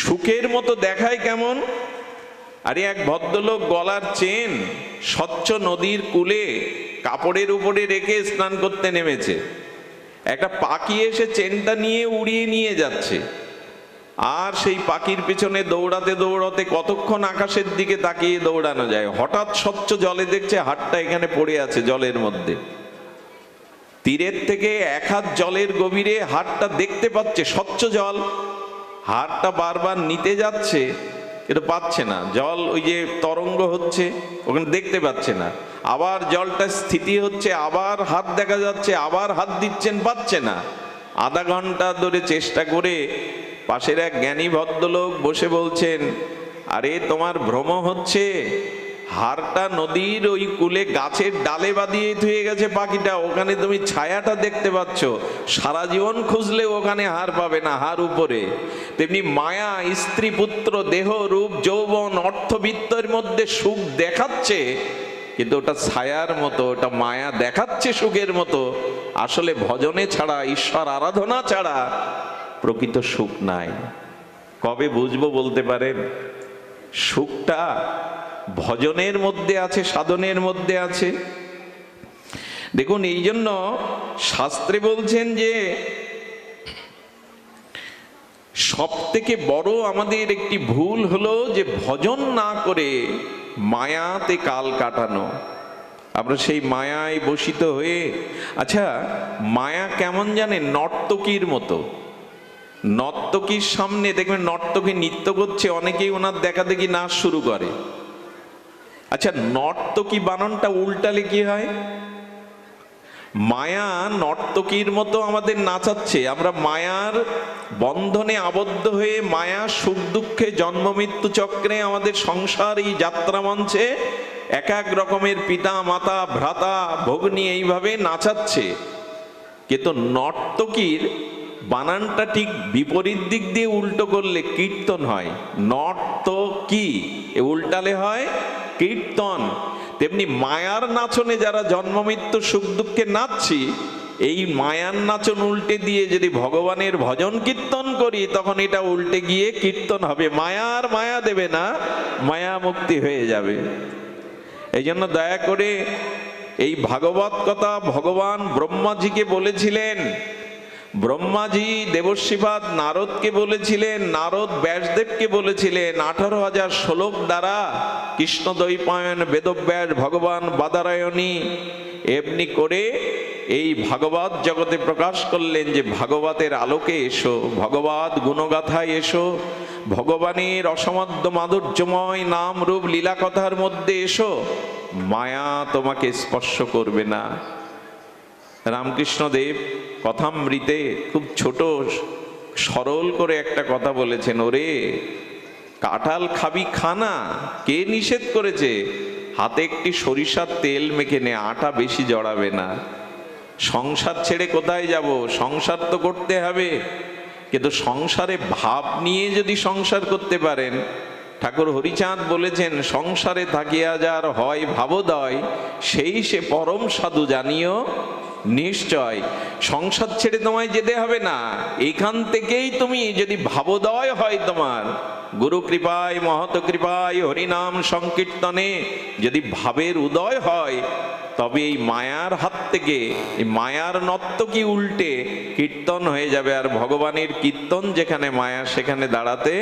সুখের মতো দেখায়? কেমন? আরে এক ভদ্রলোক গলার চেন স্বচ্ছ নদীর কূলে কাপড়ের উপরে রেখে স্নান করতে নেমেছে। একটা পাখি এসে চেনটা নিয়ে উড়িয়ে নিয়ে যাচ্ছে। আর সেই পাখির পেছনে দৌড়াতে দৌড়াতে কতক্ষণ আকাশের দিকে তাকিয়ে দৌড়ানো যায়, হঠাৎ স্বচ্ছ জলে দেখছে হাতটা এখানে পড়ে আছে জলের মধ্যে। তীরের থেকে 1 হাত জলের গভীরে হাতটা দেখতে পাচ্ছে, স্বচ্ছ জল, হাতটা বারবার নিতে যাচ্ছে কিন্তু পাচ্ছে না, জল ওই যে তরঙ্গ হচ্ছে ওখানে দেখতে পাচ্ছে না। আবার জলটা স্থিতি হচ্ছে, আবার হাত দেখা যাচ্ছে, আবার হাত দিচ্ছেন, পাচ্ছে না। আধা ঘন্টা ধরে চেষ্টা করে পাশের এক জ্ঞানী ভদ্রলোক বসে বলছেন, আরে তোমার ভ্রম হচ্ছে, হারটা নদীর ওই কূলে গাছের ডালে বাঁধিয়ে থুয়ে গেছে পাখিটা, ওখানে তুমি ছায়াটা দেখতে পাচ্ছ, সারা জীবন খুঁজলে ওখানে হার পাবে না, হার উপরে। তেমনি মায়া স্ত্রী পুত্র দেহ রূপ যৌবন অর্থবিত্তের মধ্যে সুখ দেখাচ্ছে, কিন্তু ওটা ছায়ার মতো, ওটা মায়া দেখাচ্ছে সুখের মতো, আসলে ভজনে ছাড়া, ঈশ্বর আরাধনা ছাড়া প্রকৃত সুখ নাই। কবে বুঝবো বলতে পারেন? সুখটা ভজনের মধ্যে আছে, সাধনের মধ্যে আছে। দেখুন, এই জন্য শাস্ত্রে বলছেন যে সব থেকে বড় আমাদের একটি ভুল হলো যে ভজন না করে মায়াতে কাল কাটানো। আমরা সেই মায়ায় বসিত হয়ে, আচ্ছা মায়া কেমন জানেন? নর্তকীর মতো। নর্তকীর সামনে দেখবেন নর্তকী নৃত্য করছে, অনেকেই ওনার দেখা দেখি নাচ শুরু করে। আচ্ছা, নর্তকী বানানটা উল্টালে কি হয়? মায়া নর্তকীর মতো আমাদের নাচাচ্ছে, আমরা মায়ার বন্ধনে আবদ্ধ হয়ে মায়া সুখ দুঃখে জন্ম মৃত্যু চক্রে আমাদের সংসার এই যাত্রা মঞ্চে এক এক রকমের পিতা মাতা ভ্রাতা ভগ্নী এইভাবে নাচাচ্ছে। কিন্তু নর্তকীর বানানটা ঠিক বিপরীত দিক দিয়ে উল্টো করলে কীর্তন হয়। নর্তকী এ উল্টালে হয় কীর্তন। তেমনি মায়ার নাচনে যারা জন্ম মৃত্যু সুখ দুঃখে নাচছি, এই মায়ার নাচন উল্টে দিয়ে যদি ভগবানের ভজন কীর্তন করি, তখন এটা উল্টে গিয়ে কীর্তন হবে। মায়ার মায়া দেবে না, মায়া মুক্তি হয়ে যাবে। এই জন্য দয়া করে এই ভাগবত কথা ভগবান ব্রহ্মাজিকে বলেছিলেন, ব্রহ্মাজি দেবশ্রীপাদ নারদকে বলেছিলেন, নারদ ব্যাসদেবকে বলেছিলেন। 18,000 শ্লোক দ্বারা কৃষ্ণ দ্বৈপায়ন বেদব্যাস ভগবান বাদারায়ণী এমনি করে এই ভাগবত জগতে প্রকাশ করলেন যে ভাগবতের আলোকে এসো, ভগবত গুণগাথায় এসো, ভগবানের অসমাদ্য মাধুর্যময় নাম রূপ লীলা কথার মধ্যে এসো, মায়া তোমাকে স্পর্শ করবে না। রামকৃষ্ণদেব কথামৃতে খুব ছোট সরল করে একটা কথা বলেছেন, ওরে কাঁঠাল খাবি খানা, কে নিষেধ করেছে? হাতে একটি সরিষার তেল মেখে নে, আটা বেশি জড়াবে না। সংসার ছেড়ে কোথায় যাব? সংসার তো করতে হবে, কিন্তু সংসারে ভাব নিয়ে যদি সংসার করতে পারেন, ঠাকুর হরিচাঁদ বলেছেন, সংসারে থাকিয়া যার হয় ভাবোদয়, সেই সে পরম সাধু জানিও নিশ্চয়। সংসার ছেড়ে তোমায় যেতে হবে না, এখান থেকেই তুমি যদি ভাবোদয় হয়, তোমার গুরু কৃপায় মহৎ কৃপায় হরিনাম সংকীর্তনে যদি ভাবের উদয় হয়, তবে এই মায়ার হাত থেকে, এই মায়ার নর্তকী উল্টে কীর্তন হয়ে যাবে। আর ভগবানের কীর্তন যেখানে মায়া সেখানে দাঁড়াতে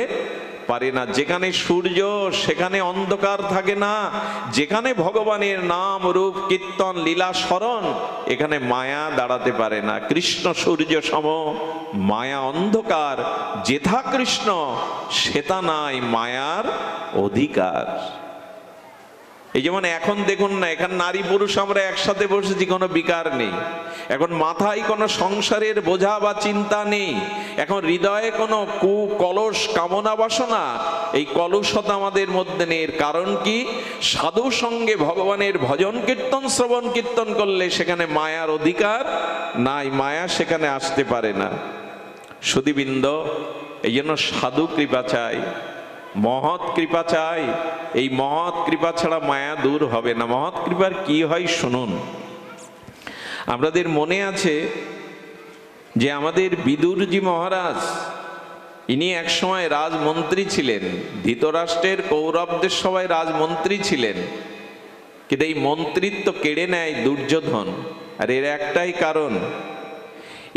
পারে না। যেখানে সূর্য সেখানে অন্ধকার থাকে না, যেখানে ভগবানের নাম রূপ কীর্তন লীলা স্মরণ, এখানে মায়া দাঁড়াতে পারে না। কৃষ্ণ সূর্য সম, মায়া অন্ধকার, যেথা কৃষ্ণ সেটা নাই মায়ার অধিকার। এই যেমন এখন দেখুন না, এখানে নারী পুরুষ আমরা একসাথে বসেছি, কোনো বিকার নেই। এখন মাথায় কোনো সংসারের বোঝা বা চিন্তা নেই। এখন হৃদয়ে কোনো কলস কামনা বাসনা, এই কলুষতা আমাদের মধ্যে নেই। এর কারণ কি? সাধু সঙ্গে ভগবানের ভজন কীর্তন শ্রবণ কীর্তন করলে সেখানে মায়ার অধিকার নাই, মায়া সেখানে আসতে পারে না। সুধীবৃন্দ, এই জন্য সাধু কৃপা চাই, মহৎ কৃপা চাই। এই মহৎ কৃপা ছাড়া মায়া দূর হবে না। মহৎ কৃপার কি হয় শুনুন। আমাদের মনে আছে যে আমাদের বিদুরজি মহারাজ, ইনি একসময় রাজমন্ত্রী ছিলেন, ধৃতরাষ্ট্রের কৌরবদের সবাই রাজমন্ত্রী ছিলেন, কিন্তু এই মন্ত্রিত্ব কেড়ে নেয় দুর্যোধন। আর এর একটাই কারণ,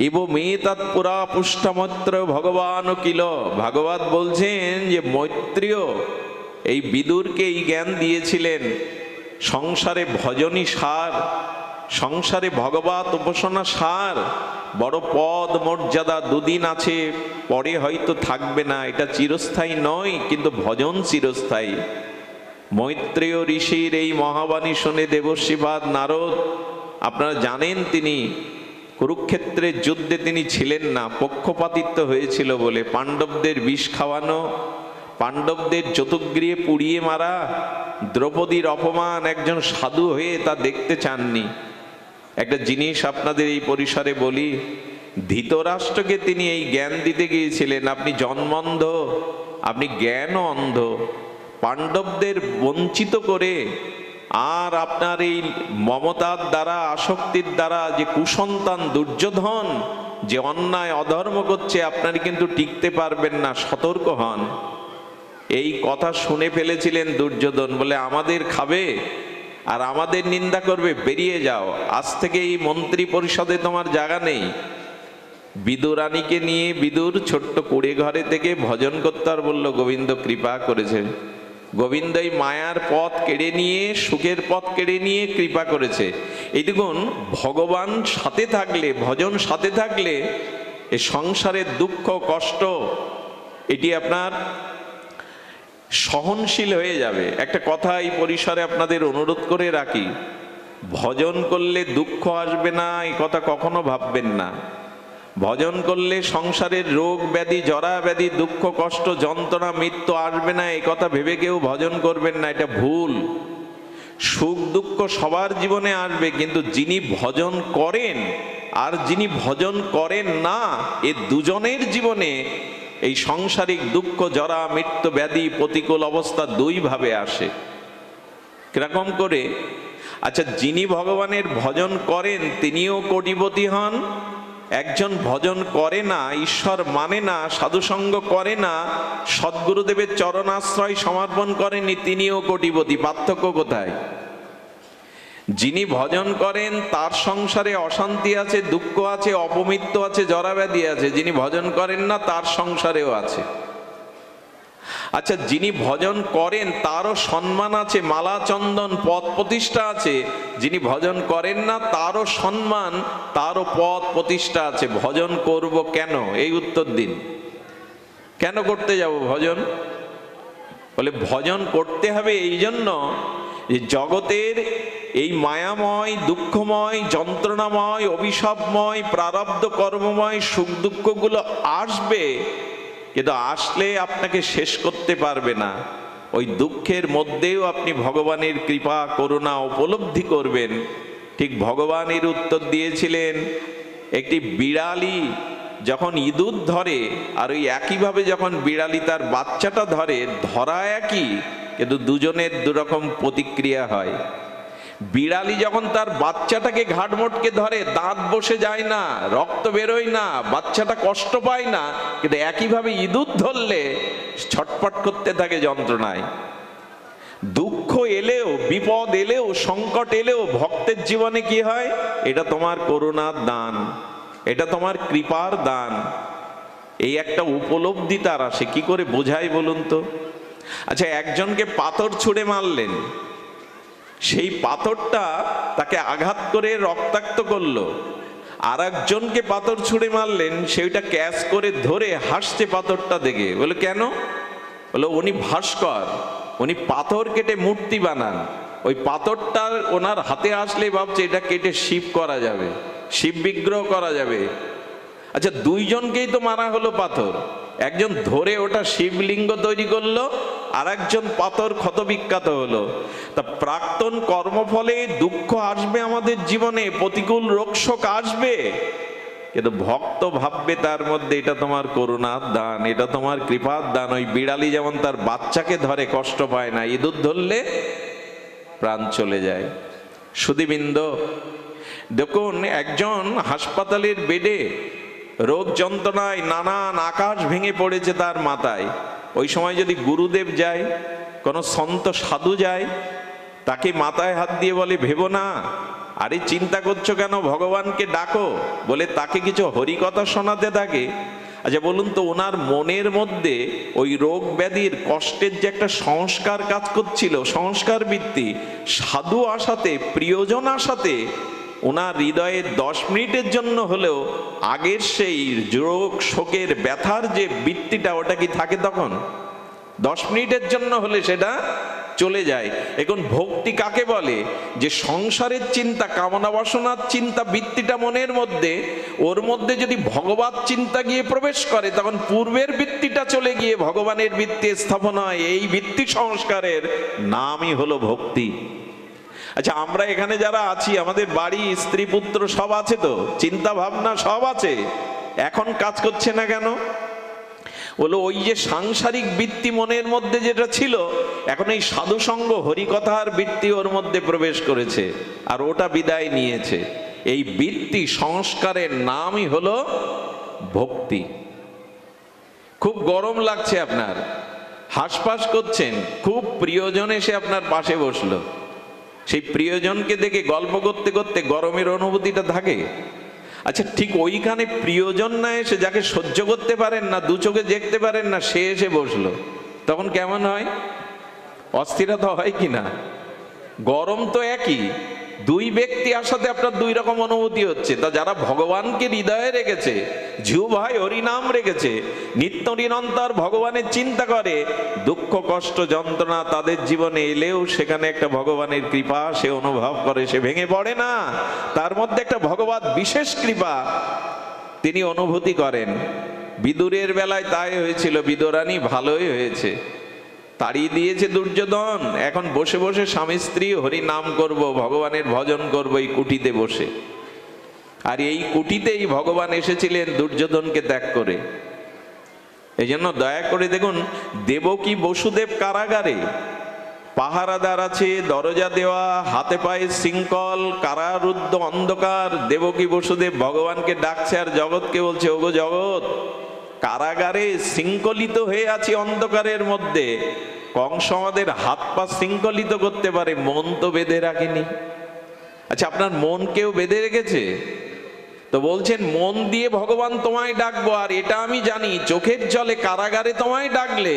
ইব মেতাৎ পুরা পুষ্টমত্র ভগবান কিল। ভাগবত বলছেন যে মৈত্রেয় এই বিদুরকে এই জ্ঞান দিয়েছিলেন সংসারে ভজনই সার, সংসারে ভগবত উপাসনা সার। বড় পদ মর্যাদা দুদিন আছে, পরে হয়তো থাকবে না, এটা চিরস্থায়ী নয়, কিন্তু ভজন চিরস্থায়ী। মৈত্রেয় ঋষির এই মহাবাণী শুনে দেবর্ষিপাদ নারদ, আপনারা জানেন তিনি কুরুক্ষেত্রের যুদ্ধে তিনি ছিলেন না, পক্ষপাতিত্ব হয়েছিল বলে। পাণ্ডবদের বিষ খাওয়ানো, পাণ্ডবদের চতুর্গৃহে পুড়িয়ে মারা, দ্রৌপদীর অপমান, একজন সাধু হয়ে তা দেখতে চাননি। একটা জিনিস আপনাদের এই পরিসরে বলি, ধৃতরাষ্ট্রকে তিনি এই জ্ঞান দিতে গিয়েছিলেন, আপনি জন্মন্ধ, আপনি জ্ঞান অন্ধ। পাণ্ডবদের বঞ্চিত করে আর আপনার এই মমতার দ্বারা, আসক্তির দ্বারা যে কুসন্তান দুর্যোধন যে অন্যায় অধর্ম করছে, আপনারা কিন্তু টিকতে পারবেন না, সতর্ক হন। এই কথা শুনে ফেলেছিলেন দুর্যোধন, বলে আমাদের খাবে আর আমাদের নিন্দা করবে, বেরিয়ে যাও, আজ থেকে এই মন্ত্রী পরিষদে তোমার জায়গা নেই। বিদুরানীকে নিয়ে বিদুর ছোট্ট কুড়ে ঘরে থেকে ভজন করতে আর বলল, গোবিন্দ কৃপা করেছে। গোবিন্দ এই মায়ার পথ কেড়ে নিয়ে, সুখের পথ কেড়ে নিয়ে কৃপা করেছে। এই দেখুন, ভগবান সাথে থাকলে, ভজন সাথে থাকলে এই সংসারের দুঃখ কষ্ট এটি আপনার সহনশীল হয়ে যাবে। একটা কথা এই পরিসরে আপনাদের অনুরোধ করে রাখি, ভজন করলে দুঃখ আসবে না এই কথা কখনো ভাববেন না। ভজন করলে সংসারের রোগ ব্যাধি, জরা ব্যাধি, দুঃখ কষ্ট যন্ত্রণা মৃত্যু আসবে না এই কথা ভেবে কেউ ভজন করবেন না, এটা ভুল। সুখ দুঃখ সবার জীবনে আসবে, কিন্তু যিনি ভজন করেন আর যিনি ভজন করেন না, এ দুজনের জীবনে এই সাংসারিক দুঃখ, জরা, মৃত্যু, ব্যাধি, প্রতিকূল অবস্থা দুই ভাবে আসে। কিরকম করে? আচ্ছা, যিনি ভগবানের ভজন করেন তিনিও কোটিপতি হন। একজন ভজন করে না, ঈশ্বর মানে না, সাধুসঙ্গ করে না, সদ্গুরুদেবের চরণাশ্রয় সমর্পণ করেননি, তিনিও কোটিপতি। পার্থক্য কোথায়? যিনি ভজন করেন তার সংসারে অশান্তি আছে, দুঃখ আছে, অপমৃত্যু আছে, জরাব্যাধি আছে। যিনি ভজন করেন না তার সংসারেও আছে। আচ্ছা, যিনি ভজন করেন তারও সম্মান আছে, মালা চন্দন পদ প্রতিষ্ঠা আছে। যিনি ভজন করেন না তারও সম্মান, তারও পদ প্রতিষ্ঠা আছে। ভজন করব কেন? এই উত্তর দিন। কেন করতে যাব ভজন? বলে ভজন করতে হবে এই জন্য যে জগতের এই মায়াময়, দুঃখময়, যন্ত্রণাময়, অভিশাপময়, প্রারব্ধ কর্মময় সুখ দুঃখগুলো আসবে, কিন্তু আসলে আপনাকে শেষ করতে পারবে না। ওই দুঃখের মধ্যেও আপনি ভগবানের কৃপা করুণা উপলব্ধি করবেন। ঠিক ভগবানের উত্তর দিয়েছিলেন, একটি বিড়ালি যখন ইঁদুর ধরে, আর ওই একইভাবে যখন বিড়ালি তার বাচ্চাটা ধরে, ধরা একই, কিন্তু দুজনের দুরকম প্রতিক্রিয়া হয়। বিড়ালি যখন তার বাচ্চাটাকে ঘাট মোটকে ধরে, দাঁত বসে যায় না, রক্ত বেরোয় না, বাচ্চাটা কষ্ট পায় না, কিন্তু একইভাবে ইঁদুর ধরলে ছটফট করতে থাকে যন্ত্রণায়। দুঃখ এলেও, বিপদ এলেও, সংকট এলেও ভক্তের জীবনে কি হয়? এটা তোমার করুণার দান, এটা তোমার কৃপার দান, এই একটা উপলব্ধি তার আসে। কি করে বোঝাই বলুন তো? আচ্ছা, একজনকে পাথর ছুঁড়ে মারলেন, সেই পাথরটা তাকে আঘাত করে রক্তাক্ত করলো। আর একজনকে পাথর ছুঁড়ে মারলেন, সেইটা ক্যাচ করে ধরে হাসছে পাথরটা দেখে। বলে কেন? বলে উনি ভাস্কর, উনি পাথর কেটে মূর্তি বানান। ওই পাথরটা ওনার হাতে আসলে ভাবছে এটা কেটে শিব করা যাবে, শিব বিগ্রহ করা যাবে। আচ্ছা, দুইজনকেই তো মারা হলো পাথর। একজন ধরে ওটা শিবলিঙ্গ তৈরি করলো, আর একজন পাথর ক্ষত বিখ্যাত হলো। তা প্রাক্তন কর্মফলে দুঃখ আসবে আমাদের জীবনে, প্রতিকূল রোগ শোক আসবে, কিন্তু ভক্ত ভাববে তার মধ্যে এটা তোমার করুণার দান, এটা তোমার কৃপার দান। ওই বিড়ালি যেমন তার বাচ্চাকে ধরে কষ্ট পায় না, ইঁদুর ধরলে প্রাণ চলে যায়। সুধীবৃন্দ, দেখুন, একজন হাসপাতালের বেডে রোগ যন্ত্রণায় নানান আকাশ ভেঙে পড়েছে তার মাথায়। ওই সময় যদি গুরুদেব যায়, কোনো সন্ত সাধু যায়, তাকে মাথায় হাত দিয়ে বলে, ভেবো না, আরে চিন্তা করছো কেন, ভগবানকে ডাকো। বলে তাকে কিছু হরিকথা শোনাতে থাকে। আচ্ছা বলুন তো, ওনার মনের মধ্যে ওই রোগ ব্যাধির কষ্টের যে একটা সংস্কার কাজ করছিল, সংস্কার বৃত্তি, সাধু আসাতে, প্রিয়জন আসাতে ওনার হৃদয়ে 10 মিনিটের জন্য হলেও আগের সেই রোগ শোকের ব্যথার যে বৃত্তিটা, ওটা কি থাকে তখন? 10 মিনিটের জন্য হলে সেটা চলে যায়। এখন ভক্তি কাকে বলে? যে সংসারের চিন্তা, কামনা বাসনার চিন্তা বৃত্তিটা মনের মধ্যে, ওর মধ্যে যদি ভগবত চিন্তা গিয়ে প্রবেশ করে, তখন পূর্বের বৃত্তিটা চলে গিয়ে ভগবানের বৃত্তি স্থাপন হয়। এই বৃত্তি সংস্কারের নামই হলো ভক্তি। আচ্ছা, আমরা এখানে যারা আছি, আমাদের বাড়ি, স্ত্রী পুত্র সব আছে তো, চিন্তা ভাবনা সব আছে, এখন কাজ করছে না কেন? বলো ওই যে সাংসারিক বৃত্তি মনের মধ্যে যেটা ছিল, এখন এই সাধুসঙ্গ হরিকথার বৃত্তি ওর মধ্যে প্রবেশ করেছে, আর ওটা বিদায় নিয়েছে। এই বৃত্তি সংস্কারের নামই হলো ভক্তি। খুব গরম লাগছে আপনার, হাসপাস করছেন, খুব প্রিয়জন এসে আপনার পাশে বসলো, সেই প্রিয়জনকে দেখে গল্প করতে করতে গরমের অনুভূতিটা থাকে। আচ্ছা, ঠিক ওইখানে প্রিয়জন না এসে, যাকে সহ্য করতে পারেন না, দু চোখে দেখতে পারেন না, সে এসে বসলো, তখন কেমন হয়? অস্থিরতা হয় কি না? গরম তো একই, দুই ব্যক্তি আসাতে আপনার দুই রকম অনুভূতি হচ্ছে। তা যারা ভগবানকে হৃদয়ে রেখেছে, ঝিউ ভাই হরিনাম রেখেছে, নিত্য নিরন্তর ভগবানের চিন্তা করে, দুঃখ কষ্ট যন্ত্রণা তাদের জীবনে এলেও সেখানে একটা ভগবানের কৃপা সে অনুভব করে, সে ভেঙে পড়ে না। তার মধ্যে একটা ভগবত বিশেষ কৃপা তিনি অনুভূতি করেন। বিদুরের বেলায় তাই হয়েছিল, বিদুরানী ভালোই হয়েছে, তাড়িয়ে দিয়েছে দুর্যোধন। এখন বসে বসে স্বামী স্ত্রী হরি নাম করব, ভগবানের ভজন করব এই কুটিতে বসে। আর এই কুটিতেই ভগবান এসেছিলেন দুর্যোধনকে ত্যাগ করে। এই জন্য দয়া করে দেখুন, দেবকী বসুদেব কারাগারে, পাহারাদার আছে, দরজা দেওয়া, হাতে পায়ে শৃঙ্খল, কারারুদ্ধ অন্ধকার। দেবকী বসুদেব ভগবানকে ডাকছে আর জগৎকে বলছে, ওগো জগৎ, কারাগারে শৃঙ্খলিত হয়ে আছি অন্ধকারের মধ্যে। কংস আমাদের হাত পা শৃঙ্খলিত করতে পারে, মন তো বেঁধে রাখেনি। আচ্ছা, আপনার মন কেউ বেঁধে রেখেছে? তো বলছেন মন দিয়ে ভগবান তোমায় ডাকবো, আর এটা আমি জানি চোখের জলে কারাগারে তোমায় ডাকলে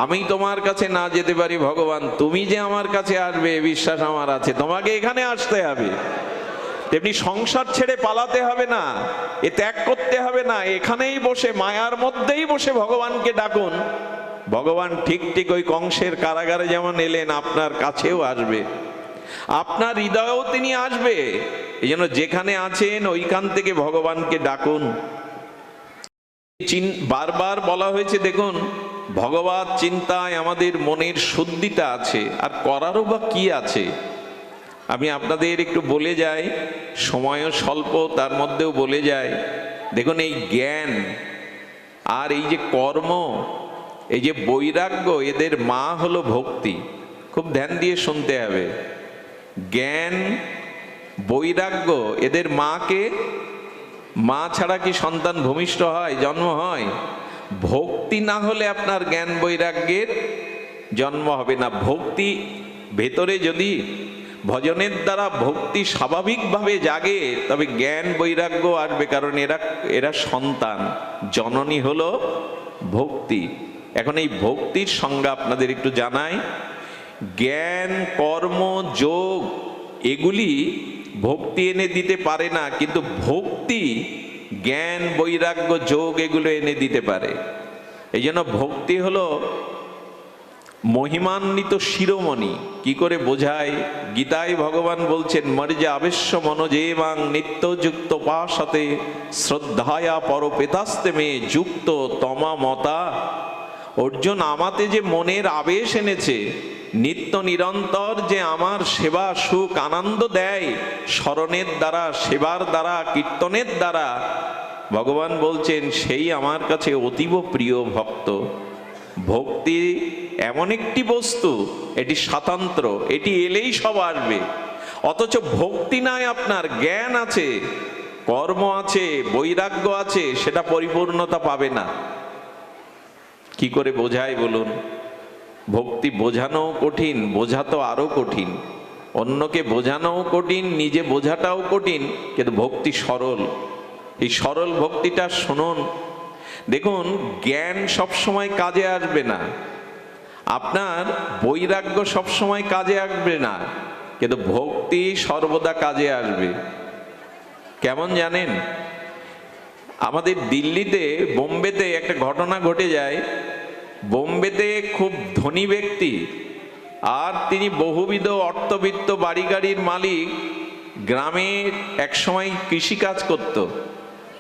আমি তোমার কাছে না যেতে পারি ভগবান, তুমি যে আমার কাছে আসবে বিশ্বাস আমার আছে, তোমাকে এখানে আসতে হবে। তেমনি সংসার ছেড়ে পালাতে হবে না, এ ত্যাগ করতে হবে না, এখানেই বসে মায়ার মধ্যেই বসে ভগবানকে ডাকুন। ভগবান ঠিক ঠিক ওই কংসের কারাগারে যেমন এলেন, আপনার কাছেও আসবে, আপনার হৃদয়েও তিনি আসবে। এই জন্য যেখানে আছেন ওইখান থেকে ভগবানকে ডাকুন। বারবার বলা হয়েছে, দেখুন ভগবত চিন্তায় আমাদের মনের শুদ্ধিটা আছে, আর করারও বা কি আছে। আমি আপনাদের একটু বলে যাই, সময়ও স্বল্প, তার মধ্যেও বলে যাই। দেখুন এই জ্ঞান আর এই যে কর্ম, এই যে বৈরাগ্য, এদের মা হলো ভক্তি। খুব ধ্যান দিয়ে শুনতে হবে। জ্ঞান বৈরাগ্য এদের মাকে, মা ছাড়া কি সন্তান ভূমিষ্ঠ হয়, জন্ম হয়? ভক্তি না হলে আপনার জ্ঞান বৈরাগ্যের জন্ম হবে না। ভক্তি ভেতরে যদি ভজনের দ্বারা ভক্তি স্বাভাবিকভাবে জাগে, তবে জ্ঞান বৈরাগ্য আসবে, কারণ এরা সন্তান, জননী হলো ভক্তি। এখন এই ভক্তির সংজ্ঞা আপনাদের একটু জানাই। জ্ঞান, কর্ম, যোগ এগুলি ভক্তি এনে দিতে পারে না, কিন্তু ভক্তি জ্ঞান, বৈরাগ্য, যোগ এগুলো এনে দিতে পারে। এই জন্য ভক্তি হলো মহিমান্বিত শিরোমণি। কি করে বোঝায়? গীতায় ভগবান বলছেন, মর্যা আবেশ্য মনোজেবাং নিত্যযুক্ত পাশাতে শ্রদ্ধায়া পরপেতাস্তে মে যুক্ত তমা মতা। অর্জুন, আমাতে যে মনের আবেশ এনেছে, নিত্য নিরন্তর যে আমার সেবা সুখ আনন্দ দেয়, স্মরণের দ্বারা, সেবার দ্বারা, কীর্তনের দ্বারা, ভগবান বলছেন সেই আমার কাছে অতীব প্রিয় ভক্ত। ভক্তি এমন একটি বস্তু, এটি স্বাতন্ত্র, এটি এলেই সব আসবে। অথচ ভক্তি নাই, আপনার জ্ঞান আছে, কর্ম আছে, বৈরাগ্য আছে, সেটা পরিপূর্ণতা পাবে না। কি করে বোঝায় বলুন? ভক্তি বোঝানো কঠিন, বোঝা তো আরো কঠিন। অন্যকে বোঝানোও কঠিন, নিজে বোঝাটাও কঠিন, কিন্তু ভক্তি সরল। এই সরল ভক্তিটা শুনুন। দেখুন, জ্ঞান সবসময় কাজে আসবে না, আপনার বৈরাগ্য সবসময় কাজে আসবে না, কিন্তু ভক্তি সর্বদা কাজে আসবে। কেমন জানেন? আমাদের দিল্লিতে, বোম্বেতে একটা ঘটনা ঘটে যায়। বোম্বেতে খুব ধনী ব্যক্তি, আর তিনি বহুবিধ অর্থবিত্ত বাড়ি গাড়ির মালিক, গ্রামে একসময় কৃষিকাজ করত।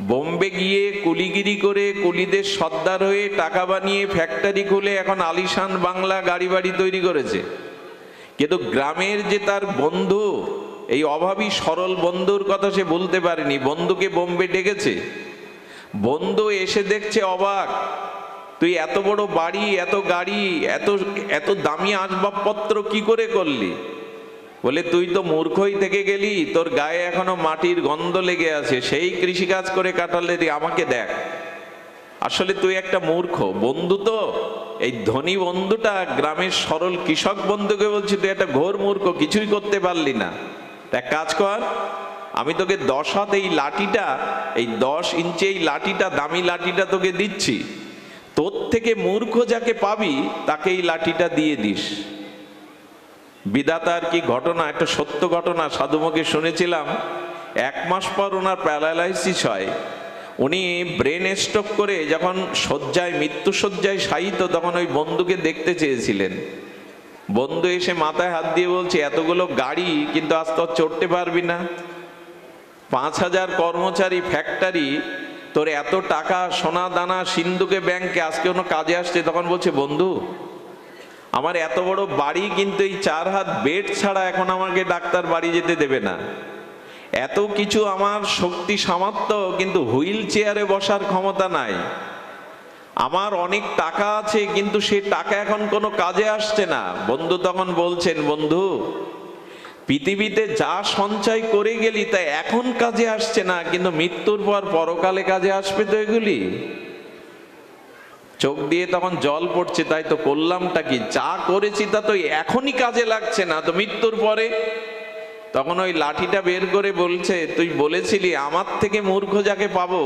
বোম্বে গিয়ে কুলিগিরি করে কুলিদের সর্দার হয়ে টাকা বানিয়ে ফ্যাক্টরি খুলে এখন আলিশান বাংলা গাড়ি বাড়ি তৈরি করেছে। কিন্তু গ্রামের যে তার বন্ধু, এই অভাবী সরল বন্ধুর কথা সে বলতে পারেনি। বন্ধুকে বোম্বে ডেকেছে, বন্ধু এসে দেখছে অবাক, তুই এত বড় বাড়ি, এত গাড়ি, এত এত দামি আসবাবপত্র কি করে করলি? বলে, তুই তো মূর্খই থেকে গেলি, তোর গায়ে এখনো মাটির গন্ধ লেগে আছে, সেই কৃষিকাজ করে কাটালে, আমাকে দেখ। আসলে তুই একটা মূর্খ। বন্ধু তো, এই ধনী বন্ধুটা গ্রামের সরল কৃষক বন্ধুকে বলছি, তুই একটা ঘোর মূর্খ, কিছুই করতে পারলি না। এক কাজ কর, আমি তোকে 10 হাত এই লাঠিটা, এই 10 ইঞ্চি এই লাঠিটা, দামি লাঠিটা তোকে দিচ্ছি, তোর থেকে মূর্খ যাকে পাবি তাকে এই লাঠিটা দিয়ে দিস। বিধাতার কি ঘটনা, একটা সত্য ঘটনা সাধুমুখে শুনেছিলাম। 1 মাস পর ওনার প্যারালাইসিস হয়। উনি ব্রেন স্ট্রোক করে যখন শয্যায়, মৃত্যু শয্যায় শায়িত, তখন ওই বন্ধুকে দেখতে চেয়েছিলেন। বন্ধু এসে মাথায় হাত দিয়ে বলছে, এতগুলো গাড়ি কিন্তু আজ তো চড়তে পারবি না, 5000 কর্মচারী, ফ্যাক্টরি, তোর এত টাকা, সোনা দানা সিন্ধুকে ব্যাংকে, আজকে কোনো কাজে আসছে? তখন বলছে, বন্ধু, আমার এত বড় বাড়ি, কিন্তু এই 4 হাত বেড ছাড়া এখন আমাকে ডাক্তার বাড়ি যেতে দেবে না। এত কিছু আমার শক্তি সামর্থ্য, কিন্তু হুইল চেয়ারে বসার ক্ষমতা নাই। আমার অনেক টাকা আছে, কিন্তু সে টাকা এখন কোনো কাজে আসছে না। বন্ধু তখন বলছেন, বন্ধু, পৃথিবীতে যা সঞ্চয় করে গেলি তা এখন কাজে আসছে না, কিন্তু মৃত্যুর পর পরকালে কাজে আসবে তো এগুলি। চোখ দিয়ে তখন জল পড়ছে, তাই তো করলামটা কি, যা করেছি তা তো এখনই কাজে লাগছে না, তো মৃত্যুর পরে। তখন ওই লাঠিটা বের করে বলছে, তুই বলেছিলি আমার থেকে মূর্খ যাকে পাবো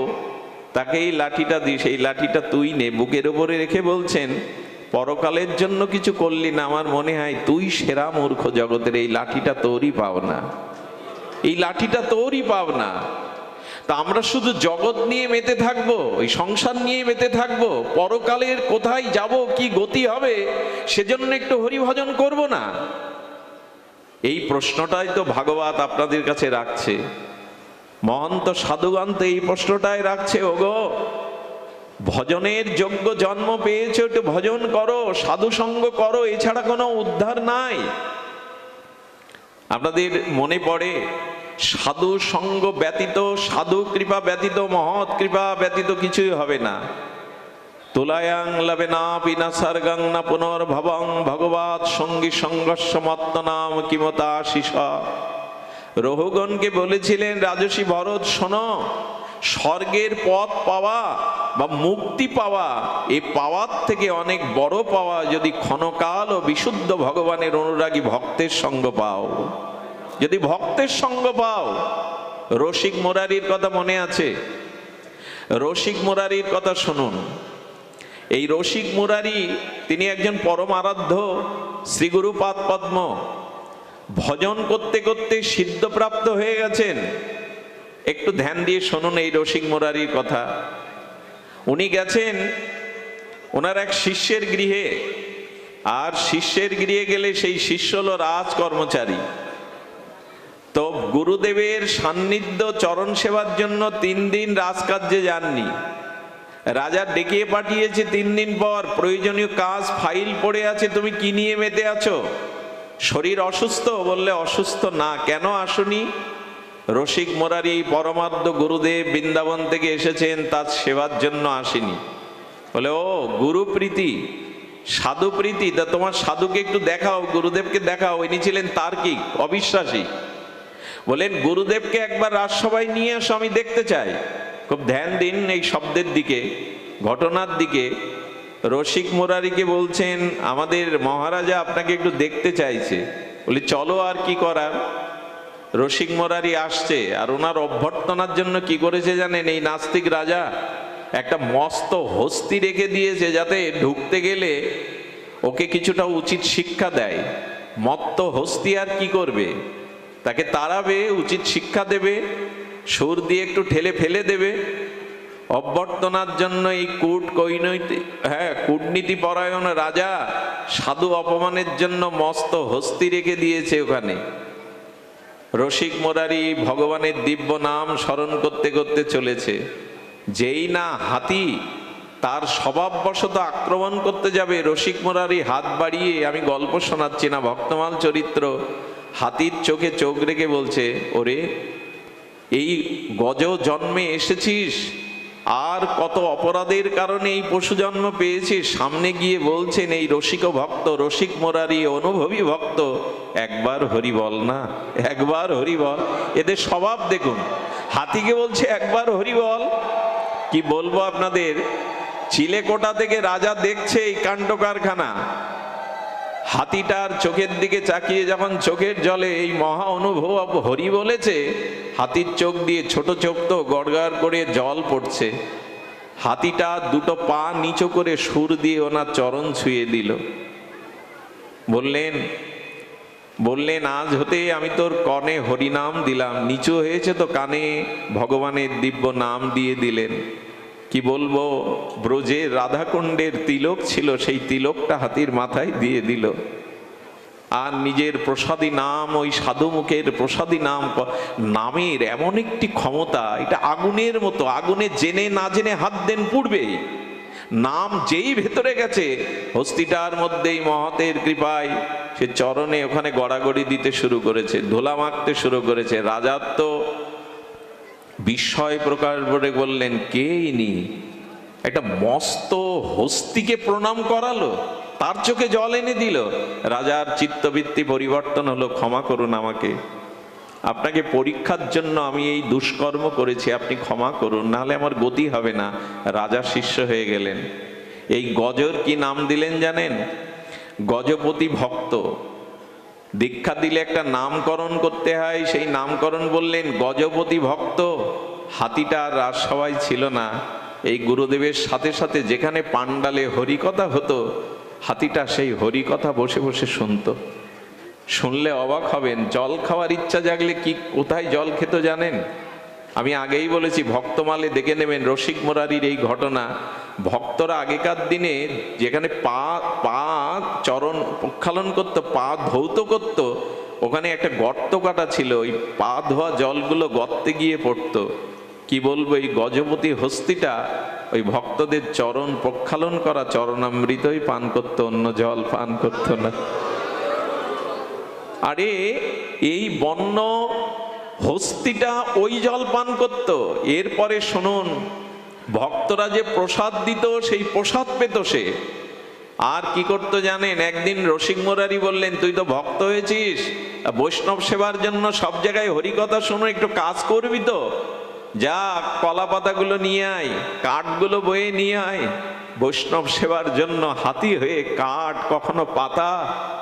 তাকে এই লাঠিটা দিস, এই লাঠিটা তুই নে। বুকের উপরে রেখে বলছেন, পরকালের জন্য কিছু করলি না, আমার মনে হয় তুই সেরা মূর্খ জগতের, এই লাঠিটা তোরই পাও না, এই লাঠিটা তোরই পাও না। তা আমরা শুধু জগৎ নিয়ে মেতে থাকবো, ওই সংসার নিয়ে মেতে থাকবো, পরকালের কোথায় যাব, কি গতি হবে, সেজন্য একটু হরিভজন করব না? এই প্রশ্নটাই তো ভাগবত আপনাদের কাছে রাখছে, মহন্ত সাধুগান তো এই প্রশ্নটাই রাখছে। ওগো, ভজনের যোগ্য জন্ম পেয়েছো, একটু ভজন করো, সাধু সঙ্গ করো, এছাড়া কোনো উদ্ধার নাই। আপনাদের মনে পড়ে, সাধু সঙ্গ ব্যতীত, সাধু কৃপা ব্যতীত, মহৎ কৃপা ব্যতীত কিছুই হবে না। তুলায়াং লবে না বিনা সর্গং না পুনর্ভবং ভগবৎ সঙ্গী সংঘর্ষ মত্ত নাম কিমতা শিষ। রহুগণকে বলেছিলেন, রাজসী ভরত শোনো, স্বর্গের পথ পাওয়া বা মুক্তি পাওয়া, এই পাওয়ার থেকে অনেক বড় পাওয়া যদি ক্ষণকাল ও বিশুদ্ধ ভগবানের অনুরাগী ভক্তের সঙ্গ পাও। যদি ভক্তের সঙ্গ পাও, রসিক মুরারির কথা মনে আছে? রসিক মুরারির কথা শুনুন। এই রসিক মুরারি, তিনি একজন পরম আরাধ্য শ্রীগুরুপাদ পদ্ম, ভজন করতে করতে সিদ্ধপ্রাপ্ত হয়ে গেছেন। একটু ধ্যান দিয়ে শুনুন এই রসিক মুরারির কথা। উনি গেছেন ওনার এক শিষ্যের গৃহে, আর শিষ্যের গৃহে গেলে সেই শিষ্য হলো রাজ কর্মচারী। তো গুরুদেবের সান্নিধ্য চরণ সেবার জন্য 3 দিন রাজকার্যে যাননি। রাজা ডেকে পাঠিয়েছে 3 দিন পর, প্রয়োজনীয় কাজ ফাইল পড়ে আছে, তুমি কি নিয়ে মেতে আছো? শরীর অসুস্থ? বললে অসুস্থ না। কেন আসনি? রসিক মুরারি পরমার্থ গুরুদেব বৃন্দাবন থেকে এসেছেন, তার সেবার জন্য আসেনি। বলে, ও গুরু প্রীতি, সাধু প্রীতি, তা তোমার সাধুকে একটু দেখাও, গুরুদেবকে দেখাও। ইনি ছিলেন তার্কিক, অবিশ্বাসী। বলেন, গুরুদেবকে একবার রাজসভায় নিয়ে আসো, আমি দেখতে চাই। খুব ধ্যান দিন এই শব্দের দিকে, ঘটনার দিকে। রসিক মুরারিকে বলছেন, আমাদের মহারাজা আপনাকে একটু দেখতে চাইছে। বলি চলো, আর কি করার। রসিক মুরারি আসছে, আর ওনার অভ্যর্থনার জন্য কি করেছে জানেন? এই নাস্তিক রাজা একটা মস্ত হস্তি রেখে দিয়েছে, যাতে ঢুকতে গেলে ওকে কিছুটা উচিত শিক্ষা দেয়। মত্ত হস্তি আর কি করবে? তাকে তাড়াবে, উচিত শিক্ষা দেবে, সুর দিয়ে একটু ঠেলে ফেলে দেবে। অভ্যর্থনার জন্য এই কূটনীতি পরায়ণ রাজা সাধু অপমানের জন্য মস্ত হস্তি রেখে দিয়েছে ওখানে। রসিক মুরারি ভগবানের দিব্য নাম স্মরণ করতে করতে চলেছে। যেই না হাতি তার স্বভাববশত আক্রমণ করতে যাবে, রসিক মুরারি হাত বাড়িয়ে, আমি গল্প শোনাচ্ছি না, ভক্তমাল চরিত্র, হাতির চোখে চোখ রেখে বলছে, ওরে এই গজ জন্মে এসেছিস, আর কত অপরাধের কারণে এই পশু জন্ম পেয়েছিস। সামনে গিয়ে বলছেন এই রসিক ভক্ত, রসিক মুরারি অনুভবী ভক্ত, একবার হরি বল না, একবার হরি বল। এদের স্বভাব দেখুন, হাতিকে বলছে একবার হরি বল। কি বলবো আপনাদের, চিলেকোটা থেকে রাজা দেখছে এই কাণ্ড কারখানা। হাতিটার চোখের দিকে চাকিয়ে যখন চোখের জলে এই মহা অনুভব হরি বলেছে, হাতির চোখ দিয়ে, ছোট চোখ তো, গড়গড় করে জল পড়ছে। হাতিটা দুটো পা নিচু করে সুর দিয়ে ওনার চরণ ছুঁয়ে দিল। বললেন আজ হতে আমি তোর কনে হরিনাম দিলাম। নিচু হয়েছে তো কানে ভগবানের দিব্য নাম দিয়ে দিলেন। কি বলবো, ব্রজের রাধাকুণ্ডের তিলক ছিল, সেই তিলকটা হাতির মাথায় দিয়ে দিল। আর নিজের প্রসাদী নাম, ওই সাধু মুখের প্রসাদী নাম, নামের এমন একটি ক্ষমতা, এটা আগুনের মতো, আগুনে জেনে না জেনে হাত দেন পুড়বেই। নাম যেই ভেতরে গেছে, হস্তিটার মধ্যেই মহতের কৃপায় সে চরণে ওখানে গড়াগড়ি দিতে শুরু করেছে, ধুলা মাখতে শুরু করেছে। রাজার তো বিস্ময় প্রকাশ করে বললেন, কে ইনি? একটা মস্ত হস্তিকে প্রণাম করালো, তার চোখে জল এনে দিল। রাজার চিত্তবৃত্তি পরিবর্তন হলো, ক্ষমা করুন আমাকে, আপনাকে পরীক্ষার জন্য আমি এই দুষ্কর্ম করেছি, আপনি ক্ষমা করুন, নাহলে আমার গতি হবে না। রাজা শিষ্য হয়ে গেলেন। এই গজর কি নাম দিলেন জানেন? গজপতি ভক্ত। দীক্ষা দিলে একটা নামকরণ করতে হয়, সেই নামকরণ বললেন গজপতি ভক্ত। হাতিটা আর রাজসভায় ছিল না, এই গুরুদেবের সাথে সাথে যেখানে পাণ্ডালে হরিকথা হতো, হাতিটা সেই হরিকথা বসে বসে শুনতো। শুনলে অবাক হবেন, জল খাওয়ার ইচ্ছা জাগলে কি কোথায় জল খেত জানেন? আমি আগেই বলেছি, ভক্তমালে দেখে নেবেন রসিক মুরারির এই ঘটনা। ভক্তরা আগেকার দিনে যেখানে পা চরণ প্রক্ষালন করতো, পা ধৌত করতো, ওখানে একটা গর্ত কাটা ছিল, ওই পা ধোয়া জলগুলো গর্তে গিয়ে পড়তো। কি বলবো, এই গজপতি হস্তিটা ওই ভক্তদের চরণ প্রক্ষালন করা চরণামৃতই পান করতো, অন্য জল পান করতো না। আরে এই বন্য হস্তিটা ওই জল পান করত। এরপরে শুনুন, ভক্তরা যে প্রসাদ দিত, সেই প্রসাদ পেত সে। আর কি করতো জানেন? একদিন রসিক মুরারি বললেন, তুই তো ভক্ত হয়েছিস, বৈষ্ণব সেবার জন্য সব জায়গায় হরিকথা শুনো, একটু কাজ করবি তো? যা, কলা পাতাগুলো নিয়ে আয়, কাঠগুলো বয়ে নিয়ে আয়। বৈষ্ণব সেবার জন্য হাতি হয়ে কাঠ, কখনো পাতা,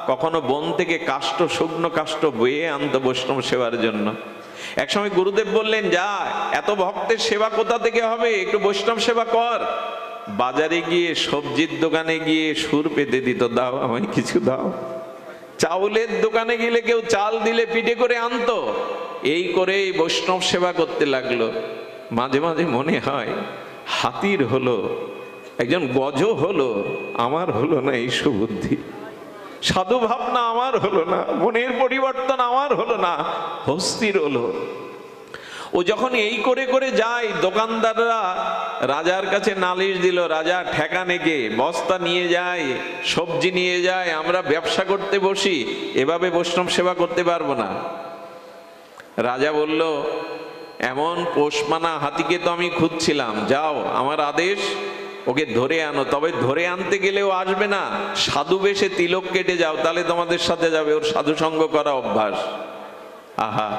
কখনো বন থেকে কাষ্ঠ, শুকনো কাষ্ঠ বয়ে আনতো বৈষ্ণব সেবার জন্য। একসময় গুরুদেব বললেন, যা, এত ভক্তের সেবা কোথা থেকে হবে, একটু বৈষ্ণব সেবা কর। বাজারে গিয়ে, সবজির দোকানে গিয়ে সুর পেতে দিত, দাও আমায় কিছু দাও। চাউলের দোকানে গেলে কেউ চাল দিলে পিঠে করে আনতো। এই করে বৈষ্ণব সেবা করতে লাগলো। মাঝে মাঝে মনে হয়, হাতির হলো, একজন গজ হলো, আমার হলো না এই সুবুদ্ধি, সাধু ভাবনা আমার হলো না, মনের পরিবর্তন আমার হলো না, হস্তির হলো। ও যখন এই করে করে যায়, দোকানদাররা রাজার কাছে নালিশ দিল, রাজা ঠেকা নেগে বস্তা নিয়ে যায়, সবজি নিয়ে যায়, আমরা ব্যবসা করতে বসি, এভাবে বৈষ্ণব সেবা করতে পারবো না। রাজা বলল, এমন পোষমানা হাতিকে তো আমি খুঁজছিলাম, যাও, আমার আদেশ, ওকে ধরে আনো। তবে ধরে আনতে গেলেও আসবে না, সাধু বেশে তিলক কেটে যাও, তাহলে তোমাদের সাথে যাবে, ওর সাধু সঙ্গ করা অভ্যাস। আহা,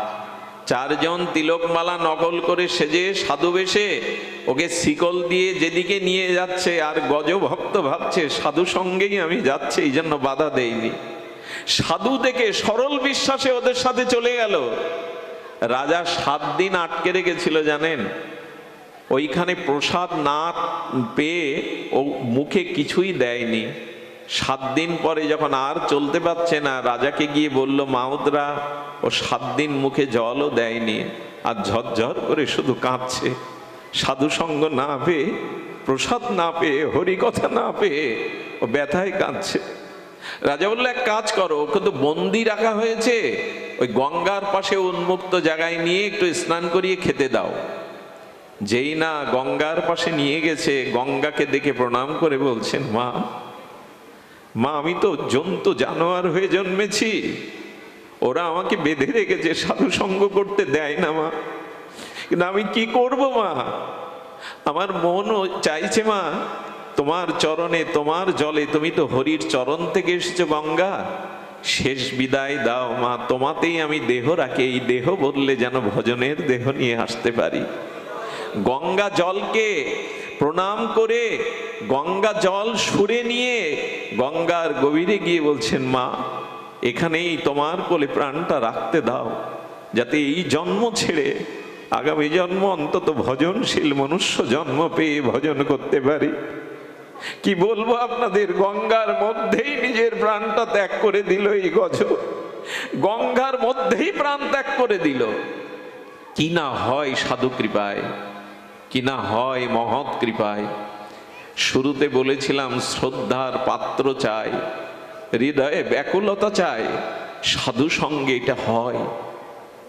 চারজন তিলকমালা নকল করে সেজে সাধু বেশে ওকে শিকল দিয়ে যেদিকে নিয়ে যাচ্ছে, আর গজ ভক্ত ভাবছে সাধু সঙ্গেই আমি যাচ্ছি, এই জন্য বাধা দেইনি। সাধু দেখে সরল বিশ্বাসে ওদের সাথে চলে গেল। রাজা 7 দিন আটকে রেখেছিল জানেন, ওইখানে প্রসাদ না পেয়ে ও মুখে কিছুই দেয়নি। 7 দিন পরে যখন আর চলতে পারছে না, রাজাকে গিয়ে বলল, মাউদরা ও 7 দিন মুখে জলও দেয়নি, আর ঝরঝর করে শুধু কাঁদছে। সাধু সঙ্গ না পেয়ে, প্রসাদ না পেয়ে, হরি কথা না পেয়ে ও ব্যথায় কাঁদছে। রাজা বললো, এক কাজ করো, ওকে তো বন্দি রাখা হয়েছে, ওই গঙ্গার পাশে উন্মুক্ত জায়গায় নিয়ে একটু স্নান করিয়ে খেতে দাও। যেই না গঙ্গার পাশে নিয়ে গেছে, গঙ্গাকে দেখে প্রণাম করে বলছেন, মা মা আমি তো জন্তু জানোয়ার হয়ে জন্মেছি, ওরা আমাকে বেঁধে রেখেছে, সাধু সঙ্গ করতে দেয় না মা, কিন্তু আমি কি করব মা? আমার মনও চাইছে মা তোমার চরণে, তোমার জলে, তুমি তো হরির চরণ থেকে এসেছো গঙ্গা, শেষ বিদায় দাও মা, তোমাতেই আমি দেহ রাখি, এই দেহ বললে যেন ভজনের দেহ নিয়ে আসতে পারি। গঙ্গা জলকে প্রণাম করে গঙ্গা জল সুরে নিয়ে গঙ্গার গভীরে গিয়ে বলছেন, মা এখানেই তোমার কোলে প্রাণটা রাখতে দাও, যাতে এই জন্ম ছেড়ে আগামী জন্ম অন্তত ভজনশীল মনুষ্য জন্ম পেয়ে ভজন করতে পারি। কি বলবো আপনাদের, গঙ্গার মধ্যেই নিজের প্রাণটা ত্যাগ করে দিল এই গজ, গঙ্গার মধ্যেই প্রাণ ত্যাগ করে দিল। কি না হয় সাধু কৃপায়, কি না হয় মহৎ কৃপায়। শুরুতে বলেছিলাম শ্রদ্ধার পাত্র চাই, হৃদয়ে ব্যাকুলতা চাই, সাধু সঙ্গে এটা হয়,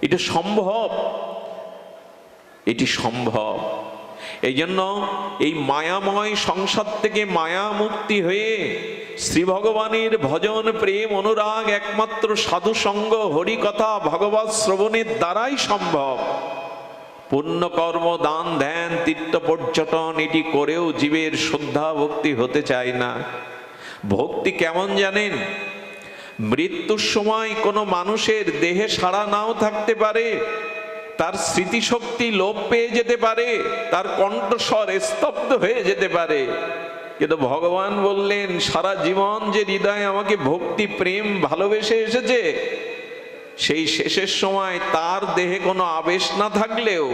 এটা সম্ভব, এটি সম্ভব। এই জন্য এই মায়াময় সংসার থেকে মায়া মুক্তি হয়ে শ্রী ভগবানের ভজন প্রেম অনুরাগ একমাত্র সাধু সঙ্গ হরি কথা ভগবৎ শ্রবণের দ্বারাই সম্ভব। পুণ্য কর্ম দান ধ্যান তীর্থ পর্যটন এটি করেও জীবের শ্রদ্ধা ভক্তি হতে চায় না। ভক্তি কেমন জানেন? মৃত্যুর সময় কোনো মানুষের দেহে সাড়া নাও থাকতে পারে, তার স্মৃতিশক্তি লোপ পেয়ে যেতে পারে, তার কণ্ঠস্বর স্তব্ধ হয়ে যেতে পারে, কিন্তু ভগবান বললেন সারা জীবন যে হৃদয়ে আমাকে ভক্তি প্রেম ভালোবেসে এসেছে, সেই শেষের সময় তার দেহে কোনো আবেশ না থাকলেও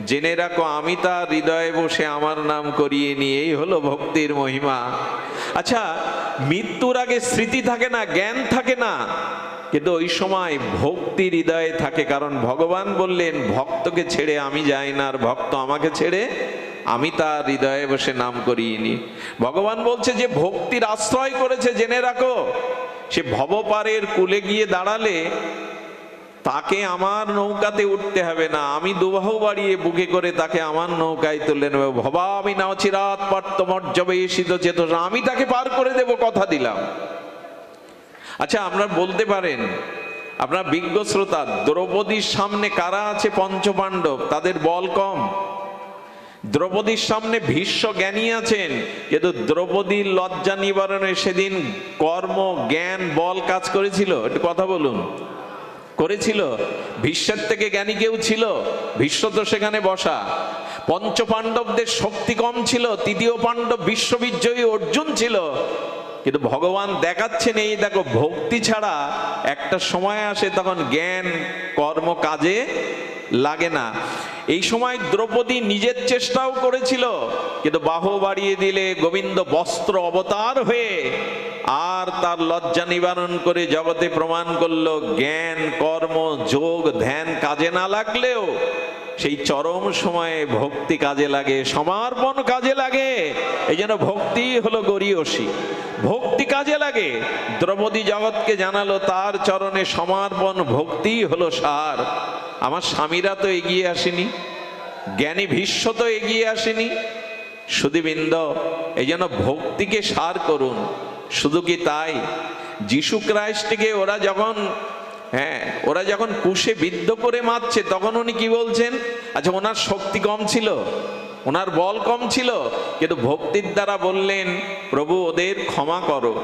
জেনে রাখো আমি তার হৃদয়ে বসে আমার নাম করিয়ে নিয়ে, এই হলো ভক্তির মহিমা। আচ্ছা, মৃত্যুর আগে স্মৃতি থাকে না, জ্ঞান থাকে না, কিন্তু ওই সময় ভক্তি হৃদয়ে থাকে, কারণ ভগবান বললেন ভক্তকে ছেড়ে আমি যাই না, আর ভক্ত আমাকে ছেড়ে আমি তার হৃদয়ে বসে নাম করিয়ে নি। ভগবান বলছে যে ভক্তির আশ্রয় করেছে জেনে রাখো, সে ভবপারের কূলে গিয়ে দাঁড়ালে তাকে আমার নৌকাতে উঠতে হবে না, আমি দুবাহু বাড়িয়ে বুকে করে তাকে আমার নৌকায় তুলে নেব। ভবামি নাও চিরাত পার্থমর্যবে এসিত চেতনা, আমি তাকে পার করে দেব, কথা দিলাম। আচ্ছা, আপনারা বলতে পারেন, আপনার বিজ্ঞ শ্রোতা, দ্রৌপদীর সামনে কারা আছে? পঞ্চপাণ্ডব, তাদের বল কম। দ্রৌপদীর সামনে ভীষ্ম জ্ঞানী আছেন, কিন্তু দ্রৌপদীর লজ্জা নিবারণে সেদিন কর্ম জ্ঞান বল কাজ করেছিল? একটু কথা বলুন। করেছিল? ভীষ্মের থেকে জ্ঞানী কেউ ছিল? ভীষ্ম তো সেখানে বসা। পঞ্চপাণ্ডবদের শক্তি কম ছিল, তৃতীয় পাণ্ডব বিশ্ববিজয়ী অর্জুন ছিল, কিন্তু ভগবান দেখাচ্ছেন এই দেখো ভক্তি ছাড়া একটা সময় আসে তখন জ্ঞান কর্ম কাজে লাগে না। এই সময় দ্রৌপদী নিজের চেষ্টাও করেছিল, কিন্তু বাহু বাড়িয়ে দিলে গোবিন্দ বস্ত্র অবতার হয়ে আর তার লজ্জা নিবারণ করে জগতে প্রমাণ করলো জ্ঞান কর্ম যোগ ধ্যান কাজে না লাগলেও সেই চরম সময়ে ভক্তি কাজে লাগে, সমর্পণ কাজে লাগে। এই জন্য ভক্তি হলো গরীয়সী, ভক্তি কাজে লাগে। দ্রৌপদী জগৎকে জানালো তার চরণে সমর্পণ, ভক্তি হলো সার। আমার স্বামীরা তো এগিয়ে আসেনি, জ্ঞানী ভীষ্ম তো এগিয়ে আসেনি। সুধীবৃন্দ, এই জন্য ভক্তিকে সার করুন। শুধু কি তাই, যিশু খ্রাইস্টকে ওরা যখন কুশে বিদ্ধ করে মারছে তখন উনি কি বলছেন? আচ্ছা, ওনার শক্তি কম ছিল, ওনার বল কম ছিল, কিন্তু ভক্তির দ্বারা বললেন প্রভু ওদের ক্ষমা করো।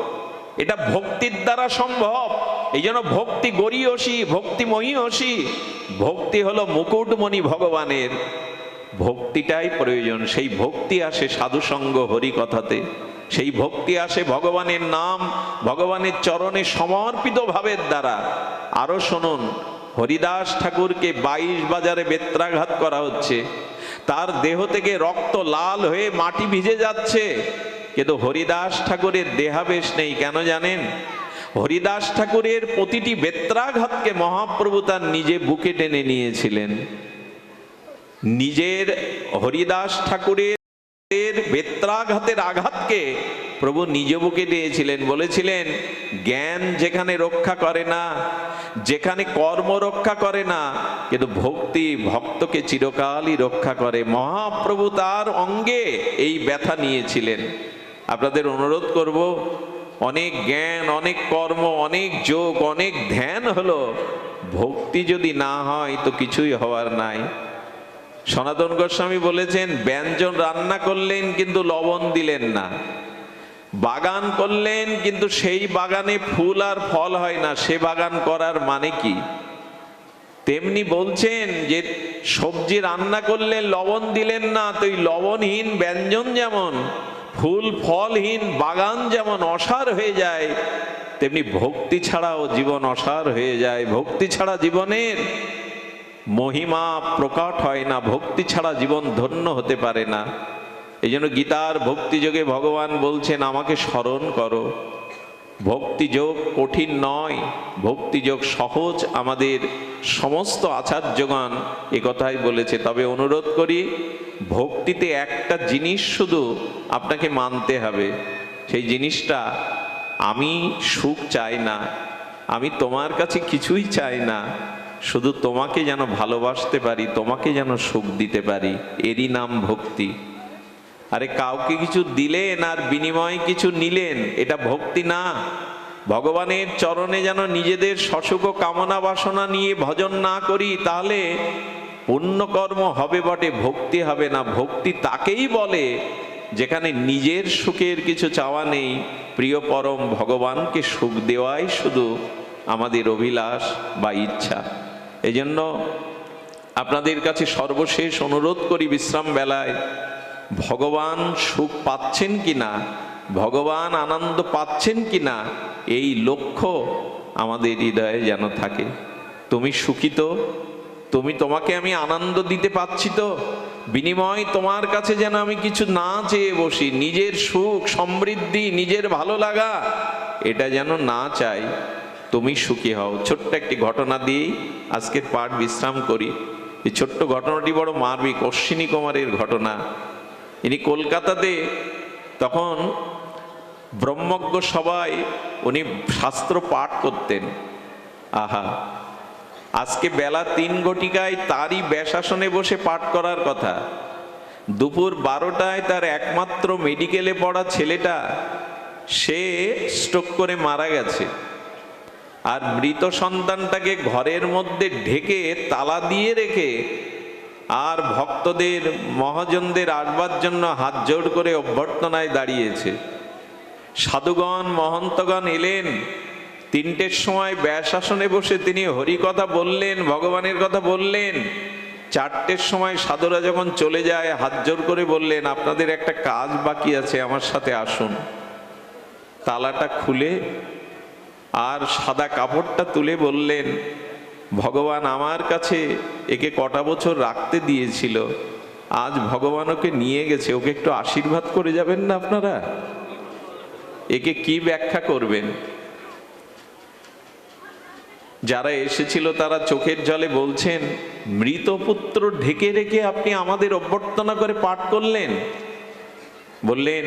এটা ভক্তির দ্বারা সম্ভব। এই জন্য ভক্তি গরীয়সী, ভক্তি মহীয়সী। ভক্তি হলো মুকুটমণি ভগবানের, ভক্তিটাই প্রয়োজন। সেই ভক্তি আসে সাধুসঙ্গ হরি কথাতে। সেই ভক্তি আসে ভগবানের নাম, ভগবানের চরণে সমর্পিত ভাবের দ্বারা। আরো শুনুন, হরিদাস ঠাকুরকে 22 বাজারে বেত্রাঘাত করা হচ্ছে, তার দেহ থেকে রক্ত লাল হয়ে মাটি ভিজে যাচ্ছে, কিন্তু হরিদাস ঠাকুরের দেহাবেশ নেই। কেন জানেন? হরিদাস ঠাকুরের প্রতিটি বেত্রাঘাতকে মহাপ্রভু তার নিজে বুকে টেনে নিয়েছিলেন। নিজের হরিদাস ঠাকুরের বেত্রাঘাতের আঘাতকে প্রভু নিজ বুকে নিয়েছিলেন। বলেছিলেন, জ্ঞান যেখানে রক্ষা করে না, যেখানে কর্ম রক্ষা করে না, কিন্তু ভক্তি ভক্তকে চিরকালই রক্ষা করে। মহাপ্রভু তার অঙ্গে এই ব্যথা নিয়েছিলেন। আপনাদের অনুরোধ করব, অনেক জ্ঞান, অনেক কর্ম, অনেক যোগ, অনেক ধ্যান হলো, ভক্তি যদি না হয় তো কিছুই হওয়ার নাই। সনাতন গোস্বামী বলেছেন, ব্যঞ্জন রান্না করলেন কিন্তু লবণ দিলেন না, বাগান করলেন কিন্তু সেই বাগানে ফুল আর ফল হয় না, সে বাগান করার মানে কি? তেমনি বলছেন যে সবজি রান্না করলেন, লবণ দিলেন না, তো এই লবণহীন ব্যঞ্জন যেমন, ফুল ফলহীন বাগান যেমন অসার হয়ে যায়, তেমনি ভক্তি ছাড়াও জীবন অসার হয়ে যায়। ভক্তি ছাড়া জীবনের মহিমা প্রকট হয় না, ভক্তি ছাড়া জীবন ধন্য হতে পারে না। এই জন্য গীতার ভক্তিযোগে ভগবান বলছেন, আমাকে স্মরণ করো। ভক্তিযোগ কঠিন নয়, ভক্তিযোগ সহজ। আমাদের সমস্ত আচার্যগণ এ কথাই বলেছে। তবে অনুরোধ করি, ভক্তিতে একটা জিনিস শুধু আপনাকে মানতে হবে, সেই জিনিসটা, আমি সুখ চাই না, আমি তোমার কাছে কিছুই চাই না, শুধু তোমাকে যেন ভালোবাসতে পারি, তোমাকে যেন সুখ দিতে পারি, এরই নাম ভক্তি। আরে কাউকে কিছু দিলেন আর বিনিময়ে কিছু নিলেন, এটা ভক্তি না। ভগবানের চরণে যেন নিজেদের সসুখ কামনা বাসনা নিয়ে ভজন না করি, তাহলে পুণ্যকর্ম হবে বটে, ভক্তি হবে না। ভক্তি তাকেই বলে যেখানে নিজের সুখের কিছু চাওয়া নেই, প্রিয় পরম ভগবানকে সুখ দেওয়াই শুধু আমাদের অভিলাষ বা ইচ্ছা। এই জন্য আপনাদের কাছে সর্বশেষ অনুরোধ করি, বিশ্রাম বেলায় ভগবান সুখ পাচ্ছেন কিনা, ভগবান আনন্দ পাচ্ছেন কিনা, এই লক্ষ্য আমাদের হৃদয়ে যেন থাকে। তুমি সুখী তো? তোমাকে আমি আনন্দ দিতে পাচ্ছি তো? বিনিময় তোমার কাছে যেন আমি কিছু না চেয়ে বসি, নিজের সুখ সমৃদ্ধি, নিজের ভালো লাগা, এটা যেন না চাই। তুমি সুখী হও। ছোট্ট একটি ঘটনা দিয়েই আজকের পাঠ বিশ্রাম করি। এই ছোট্ট ঘটনাটি বড় মার্মিক। অশ্বিনী কুমারের ঘটনা। ইনি কলকাতাতে তখন ব্রহ্মজ্ঞ সবাই উনি শাস্ত্র পাঠ করতেন। আহা, আজকে বেলা 3 ঘটিকায় তারই ব্যাসাসনে বসে পাঠ করার কথা। দুপুর 12টায় তার একমাত্র মেডিকেলে পড়া ছেলেটা সে স্ট্রোক করে মারা গেছে। আর মৃত সন্তানটাকে ঘরের মধ্যে ঢেকে তালা দিয়ে রেখে আর ভক্তদের মহাজনদের আসবার জন্য হাত জোড় করে অভ্যর্থনায় দাঁড়িয়েছে। সাধুগণ মহন্তগণ এলেন। 3টের সময় ব্যাসাসনে বসে তিনি হরি কথা বললেন, ভগবানের কথা বললেন। 4টের সময় সাধুরা যখন চলে যায়, হাত জোড় করে বললেন, আপনাদের একটা কাজ বাকি আছে, আমার সাথে আসুন। তালাটা খুলে আর সাদা কাপড়টা তুলে বললেন, ভগবান আমার কাছে একে কটা বছর রাখতে দিয়েছিল, আজ ভগবান ওকে নিয়ে গেছে, ওকে একটু আশীর্বাদ করে যাবেন না আপনারা? একে কি ব্যাখ্যা করবেন? যারা এসেছিল তারা চোখের জলে বলছেন, মৃত পুত্র ঢেকে রেখে আপনি আমাদের অভ্যর্থনা করে পাঠ করলেন। বললেন,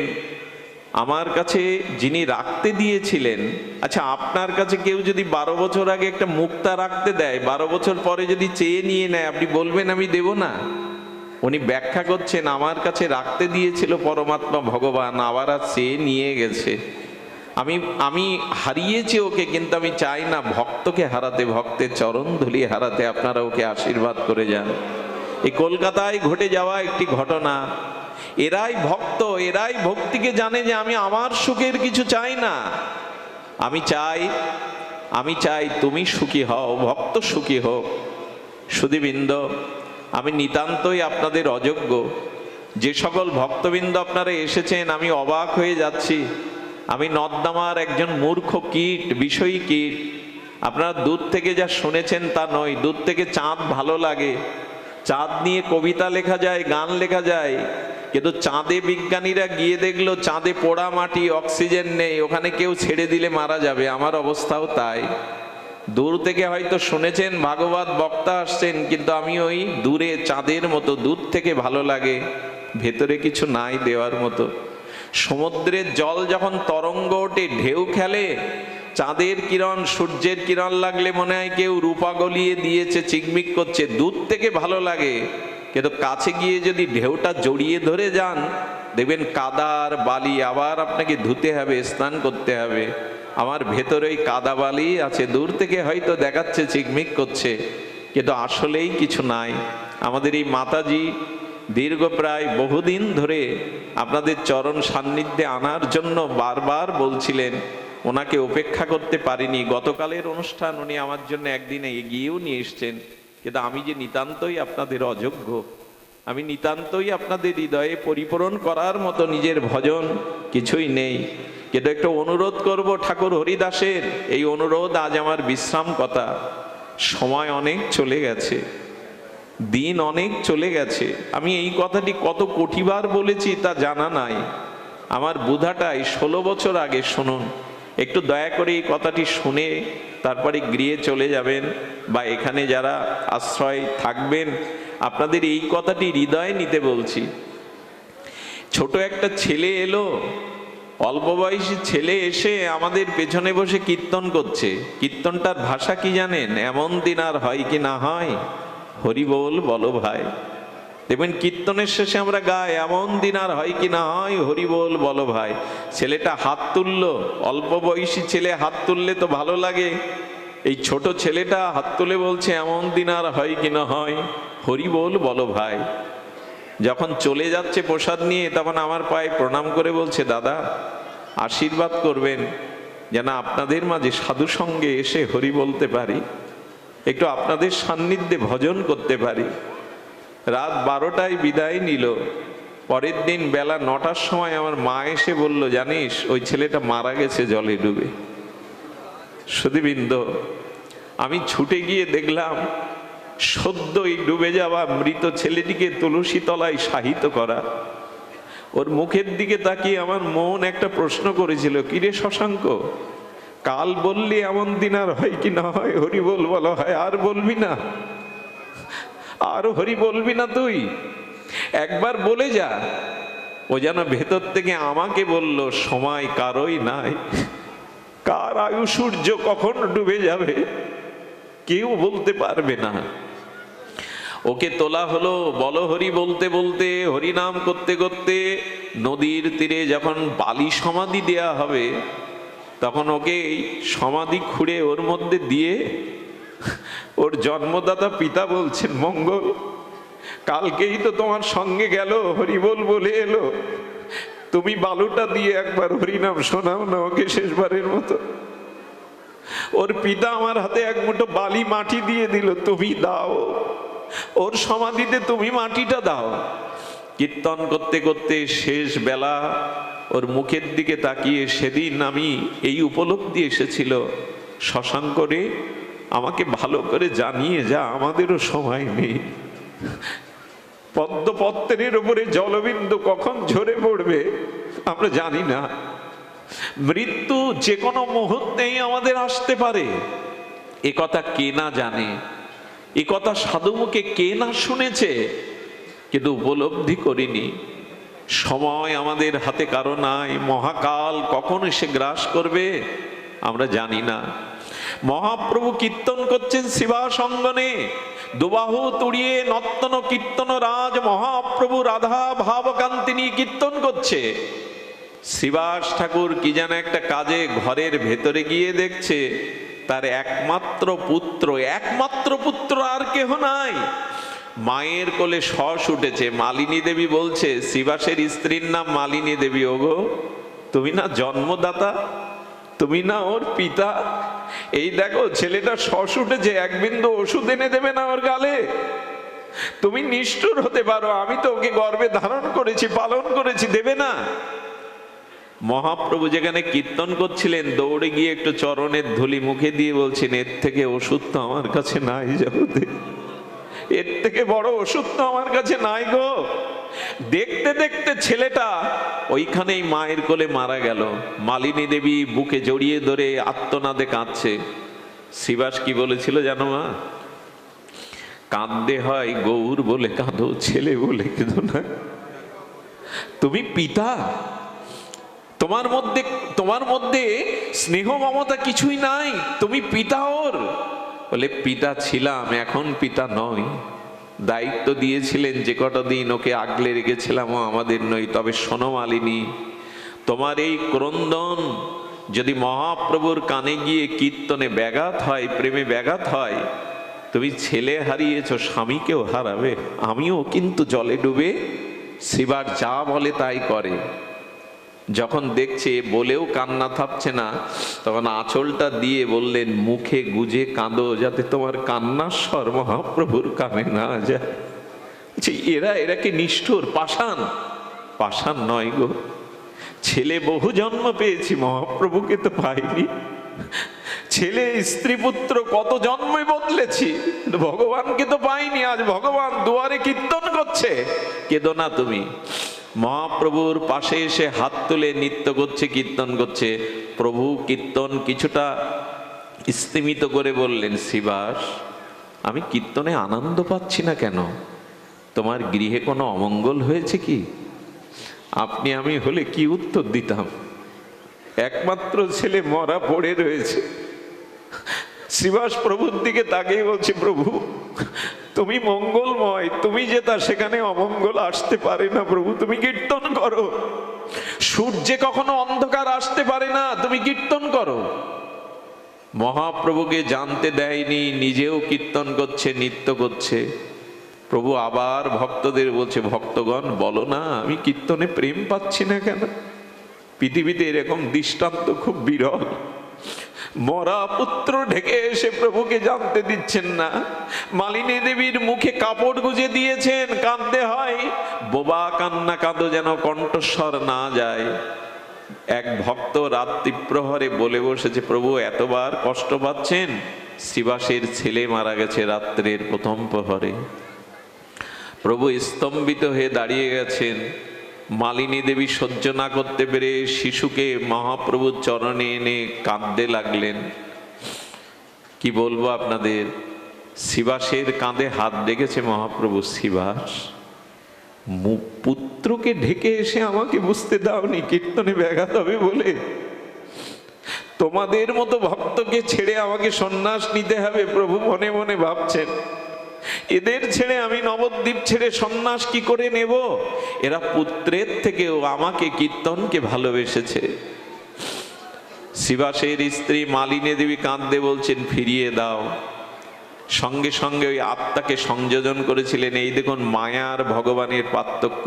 আমার কাছে যিনি রাখতে দিয়েছিলেন, আচ্ছা আপনার কাছে কেউ যদি 12 বছর আগে একটা মুক্তা রাখতে দেয়, 12 বছর পরে যদি চেয়ে নিয়ে নেয়, আপনি বলবেন আমি দেব না? উনি ব্যাখ্যা করছেন, আমার কাছে রাখতে দিয়েছিল পরমাত্মা ভগবান, আবার আর চেয়ে নিয়ে গেছে। আমি হারিয়েছি ওকে, কিন্তু আমি চাই না ভক্তকে হারাতে, ভক্তের চরণ ধুলি হারাতে। আপনারা ওকে আশীর্বাদ করে যান। এই কলকাতায় ঘটে যাওয়া একটি ঘটনা। এরাই ভক্ত, এরাই ভক্তিকে জানে যে আমি আমার সুখের কিছু চাই না, আমি চাই তুমি সুখী হও, ভক্ত সুখী হোক। সুধীবৃন্দ, আমি নিতান্তই আপনাদের অযোগ্য, যে সকল ভক্তবৃন্দ আপনারা এসেছেন, আমি অবাক হয়ে যাচ্ছি। আমি নর্দমার একজন মূর্খ কীট, বিষয়ী কীট। আপনারা দূর থেকে যা শুনেছেন তা নয়। দূর থেকে চাঁদ ভালো লাগে, চাঁদ নিয়ে কবিতা লেখা যায়, গান লেখা যায়, কিন্তু চাঁদে বিজ্ঞানীরা গিয়ে দেখলো চাঁদে পোড়া মাটি, অক্সিজেন নেই, ওখানে কেউ ছেড়ে দিলে মারা যাবে। আমার অবস্থাও তাই। দূর থেকে হয়তো শুনেছেন ভাগবত বক্তা আসছেন, কিন্তু আমি ওই দূরে চাঁদের মতো, দূর থেকে ভালো লাগে, ভেতরে কিছু নাই দেওয়ার মতো। সমুদ্রের জল যখন তরঙ্গ ওঠে, ঢেউ খেলে, চাঁদের কিরণ, সূর্যের কিরণ লাগলে মনে হয় কেউ রূপা গলিয়ে দিয়েছে, চিকমিক করছে, দূর থেকে ভালো লাগে। কিন্তু কাছে গিয়ে যদি ঢেউটা জড়িয়ে ধরে যান, দেখবেন কাদা আর বালি, আবার আপনাকে ধুতে হবে, স্নান করতে হবে। আমার ভেতরে ওই কাদা বালি আছে, দূর থেকে হয়তো দেখাচ্ছে চিকমিক করছে, কিন্তু আসলেই কিছু নাই। আমাদের এই মাতাজি দীর্ঘ প্রায় বহুদিন ধরে আপনাদের চরণ সান্নিধ্যে আনার জন্য বারবার বলছিলেন, ওনাকে উপেক্ষা করতে পারিনি। গতকালের অনুষ্ঠান উনি আমার জন্য একদিনে এগিয়েও নিয়ে এসছেন, কিন্তু আমি যে নিতান্তই আপনাদের অযোগ্য, আমি নিতান্তই আপনাদের হৃদয়ে পরিপূরণ করার মতো নিজের ভজন কিছুই নেই। কিন্তু একটা অনুরোধ করব ঠাকুর হরিদাসের, এই অনুরোধ আজ আমার বিশ্রাম কথা। সময় অনেক চলে গেছে, দিন অনেক চলে গেছে। আমি এই কথাটি কত কোটিবার বলেছি তা জানা নাই। আমার বুধাটাই 16 বছর আগে শুনুন। একটু দয়া করে এই কথাটি শুনে তারপরে গৃহে চলে যাবেন, বা এখানে যারা আশ্রয় থাকবেন আপনাদের এই কথাটি হৃদয়ে নিতে বলছি। ছোট একটা ছেলে এলো, অল্প বয়সী ছেলে এসে আমাদের পেছনে বসে কীর্তন করছে। কীর্তনটার ভাষা কি জানেন? এমন দিন আর হয় কি না হয়, হরি বল বলো ভাই। দেখবেন কীর্তনের শেষে আমরা গাই, এমন দিন আর হয় কি না হয়, হরি বল বলো ভাই। ছেলেটা হাত তুললো, অল্প বয়সী ছেলে হাত তুললে তো ভালো লাগে। এই ছোট ছেলেটা হাত তুলে বলছে, এমন দিন আর হয় কি না হয়, হরি বল বলো ভাই। যখন চলে যাচ্ছে প্রসাদ নিয়ে, তখন আমার পায়ে প্রণাম করে বলছে, দাদা আশীর্বাদ করবেন যেন আপনাদের মাঝে সাধু সঙ্গে এসে হরি বলতে পারি, একটু আপনাদের সান্নিধ্যে ভজন করতে পারি। রাত 12টায় বিদায় নিল। পরের দিন বেলা 9টার সময় আমার মা এসে বলল, জানিস ওই ছেলেটা মারা গেছে জলে ডুবে। সুধীবৃন্দ, আমি ছুটে গিয়ে দেখলাম সদ্যই ডুবে যাওয়া মৃত ছেলেটিকে তুলসী তলায় শায়িত করা। ওর মুখের দিকে তাকিয়ে আমার মন একটা প্রশ্ন করেছিল, কিরে শশাঙ্ক, কাল বললি এমন দিন আর হয় কি না হয়, হরি বল বলা হয়, আর বলবি না? আর হরি বলবি না তুই? একবার বলে যা। ও যেন ভেতর থেকে আমাকে বলল, সময় কারোই নাই, কার আয়ু সূর্য কখন ডুবে যাবে কেউ বলতে পারবে না। ওকে তোলা হলো, বলো হরি বলতে বলতে, হরি নাম করতে করতে নদীর তীরে যখন বালি সমাধি দেয়া হবে, তখন ওকে সমাধি খুঁড়ে ওর মধ্যে দিয়ে ওর জন্মদাতা পিতা বলছেন, মঙ্গল কালকেই তো তোমার সঙ্গে গেল, হরি বল বলে এলো, তুমি বালুটা দিয়ে একবার হরিনাম শোনাও না ওকে শেষবারের মতো। ওর পিতা আমার হাতে এক মুঠো বালি মাটি দিয়ে দিল, তুমি দাও, ওর সমাধিতে তুমি মাটিটা দাও। কীর্তন করতে করতে শেষ বেলা ওর মুখের দিকে তাকিয়ে সেদিন আমি এই উপলব্ধি এসেছিল, শশাঙ্ক রে, আমাকে ভালো করে জানিয়ে যা, আমাদেরও সময় নেই। পদ্মপত্রের উপরে জলবিন্দু কখন ঝরে পড়বে আমরা জানি না। মৃত্যু যে কোনো মুহূর্তেই আমাদের আসতে পারে, এ কথা কে না জানে, এ কথা সাধু মুখে কে না শুনেছে, কিন্তু উপলব্ধি করিনি। সময় আমাদের হাতে কারো নাই, মহাকাল কখন এসে গ্রাস করবে আমরা জানি না। মহাপ্রভু কীর্তন করছেন শিবাসঙ্গনে, দুবাহু তুড়িয়ে নর্তন কীর্তন রাজ মহাপ্রভু রাধা ভাবকান্তি নিয়ে কীর্তন করছে। শিবাস ঠাকুর কি যেন একটা কাজে ঘরের ভেতরে গিয়ে দেখছে তার একমাত্র পুত্র আর কেহ নাই। মায়ের কোলে শশ উঠেছে। মালিনী দেবী বলছে, শিবাসের স্ত্রীর নাম মালিনী দেবী, ওগো তুমি না জন্মদাতা, তুমি না ওর পিতা? এই দেখো ছেলেটা শশ উঠেছে, এক বিন্দু ওষুধ এনে দেবে না ওর গালে? তুমি নিষ্ঠুর হতে পারো, আমি তো ওকে গর্ভে ধারণ করেছি, পালন করেছি, দেবে না? মহাপ্রভু যেখানে কীর্তন করছিলেন, দৌড়ে গিয়ে একটু চরণের ধুলি মুখে দিয়ে বলছেন, এর থেকে ওষুধ তো আমার কাছে নাই জগতে, এর থেকে বড় ওষুধ তো আমার কাছে নাই গো। দেখতে দেখতে ছেলেটা ওইখানেই মায়ের কোলে মারা গেল। মালিনী দেবী বুকে জড়িয়ে ধরে আত্মনাদে কাঁদছে। শ্রীবাস কি বলেছিল জানো মা? কাঁদতে হয় গৌর বলে কাঁদো, ছেলে বলে কেঁদো না। তুমি পিতা, তোমার মধ্যে স্নেহ মমতা কিছুই নাই, তুমি পিতা ওর। বলে পিতা ছিলাম, এখন পিতা নয়। দায়িত্ব দিয়েছিলেন যে কটা দিন ওকে আগলে রেখেছিলাম ও আমাদের নই। তবে শোনো মালিনী, তোমার এই ক্রন্দন যদি মহাপ্রভুর কানে গিয়ে কীর্তনে ব্যাঘাত হয়, প্রেমে ব্যাঘাত হয়, তুমি ছেলে হারিয়েছো, স্বামীকেও হারাবে। আমিও কিন্তু জলে ডুবে, শ্রীবার যা বলে তাই করে। যখন দেখছে বলেও কান্না থামছে না, তখন আঁচলটা দিয়ে বললেন, মুখে গুজে কাঁদো যাতে তোমার কান্নার স্বর মহাপ্রভুর কানে না যায়। এরা কি নিষ্ঠুর? পাষাণ? পাষাণ নয় গো। ছেলে বহু জন্ম পেয়েছি, মহাপ্রভুকে তো পাইনি। ছেলে স্ত্রী পুত্র কত জন্মই বদলেছি, ভগবানকে তো পাইনি। আজ ভগবান দুয়ারে কীর্তন করছে, কেঁদো না তুমি। মহাপ্রভুর পাশে এসে হাত তুলে নৃত্য করছে, কীর্তন করছে। প্রভু কীর্তন কিছুটা স্তিমিত করে বললেন, শ্রীবাস, আমি কীর্তনে আনন্দ পাচ্ছি না কেন? তোমার গৃহে কোনো অমঙ্গল হয়েছে কি? আপনি আমি হলে কি উত্তর দিতাম? একমাত্র ছেলে মরা পড়ে রয়েছে। শ্রীবাস প্রভুর দিকে তাকিয়ে বলছে, প্রভু তুমি মঙ্গলময়, তুমি যেটা সেখানে অমঙ্গল আসতে পারে না। প্রভু তুমি কীর্তন করো। সূর্যে কখনো অন্ধকার আসতে পারে না, তুমি কীর্তন করো। মহাপ্রভুকে জানতে দেয়নি, নিজেও কীর্তন করছে, নৃত্য করছে। প্রভু আবার ভক্তদের বলছে, ভক্তগণ বলো না আমি কীর্তনে প্রেম পাচ্ছি না কেন? পৃথিবীতে এরকম দৃষ্টান্ত খুব বিরল। মরা পুত্র ঢেকে এসে প্রভুকে জানতে দিচ্ছেন না। মালিনী দেবীর মুখে কাপড় গুজে দিয়েছেন, কাঁদতে হয়। বোবা কান্না কাঁদো যেন কণ্ঠস্বর না যায়। এক ভক্ত রাত্রি প্রহরে বলে বসেছে, প্রভু এতবার কষ্ট পাচ্ছেন? শ্রীবাসের ছেলে মারা গেছে রাত্রের প্রথম প্রহরে। প্রভু স্তম্ভিত হয়ে দাঁড়িয়ে গেছেন। মালিনী দেবী সহ্য না করতে পেরে শিশুকে মহাপ্রভুর চরণে এনে কাঁদতে লাগলেন। কি বলবো আপনাদের, শ্রীবাসের কাঁধে হাত রেখেছে মহাপ্রভু। শ্রীবাস, পুত্রকে ঢেকে এসে আমাকে বুঝতে দাওনি কীর্তনে ব্যাঘাত হবে বলে? তোমাদের মতো ভক্তকে ছেড়ে আমাকে সন্ন্যাস নিতে হবে, প্রভু মনে মনে ভাবছেন। এদের ছেড়ে আমি নবদ্বীপ ছেড়ে সন্ন্যাস কি করে নেব? এরা পুত্রের থেকেও আমাকে কীর্তনকে ভালোবেসেছে। শ্রীবাসের স্ত্রী মালিনী দেবী কাঁদতে বলছেন, ফিরিয়ে দাও। সঙ্গে সঙ্গে ওই আত্মাকে সংযোজন করেছিলেন। এই দেখুন মায়ার ভগবানের পার্থক্য।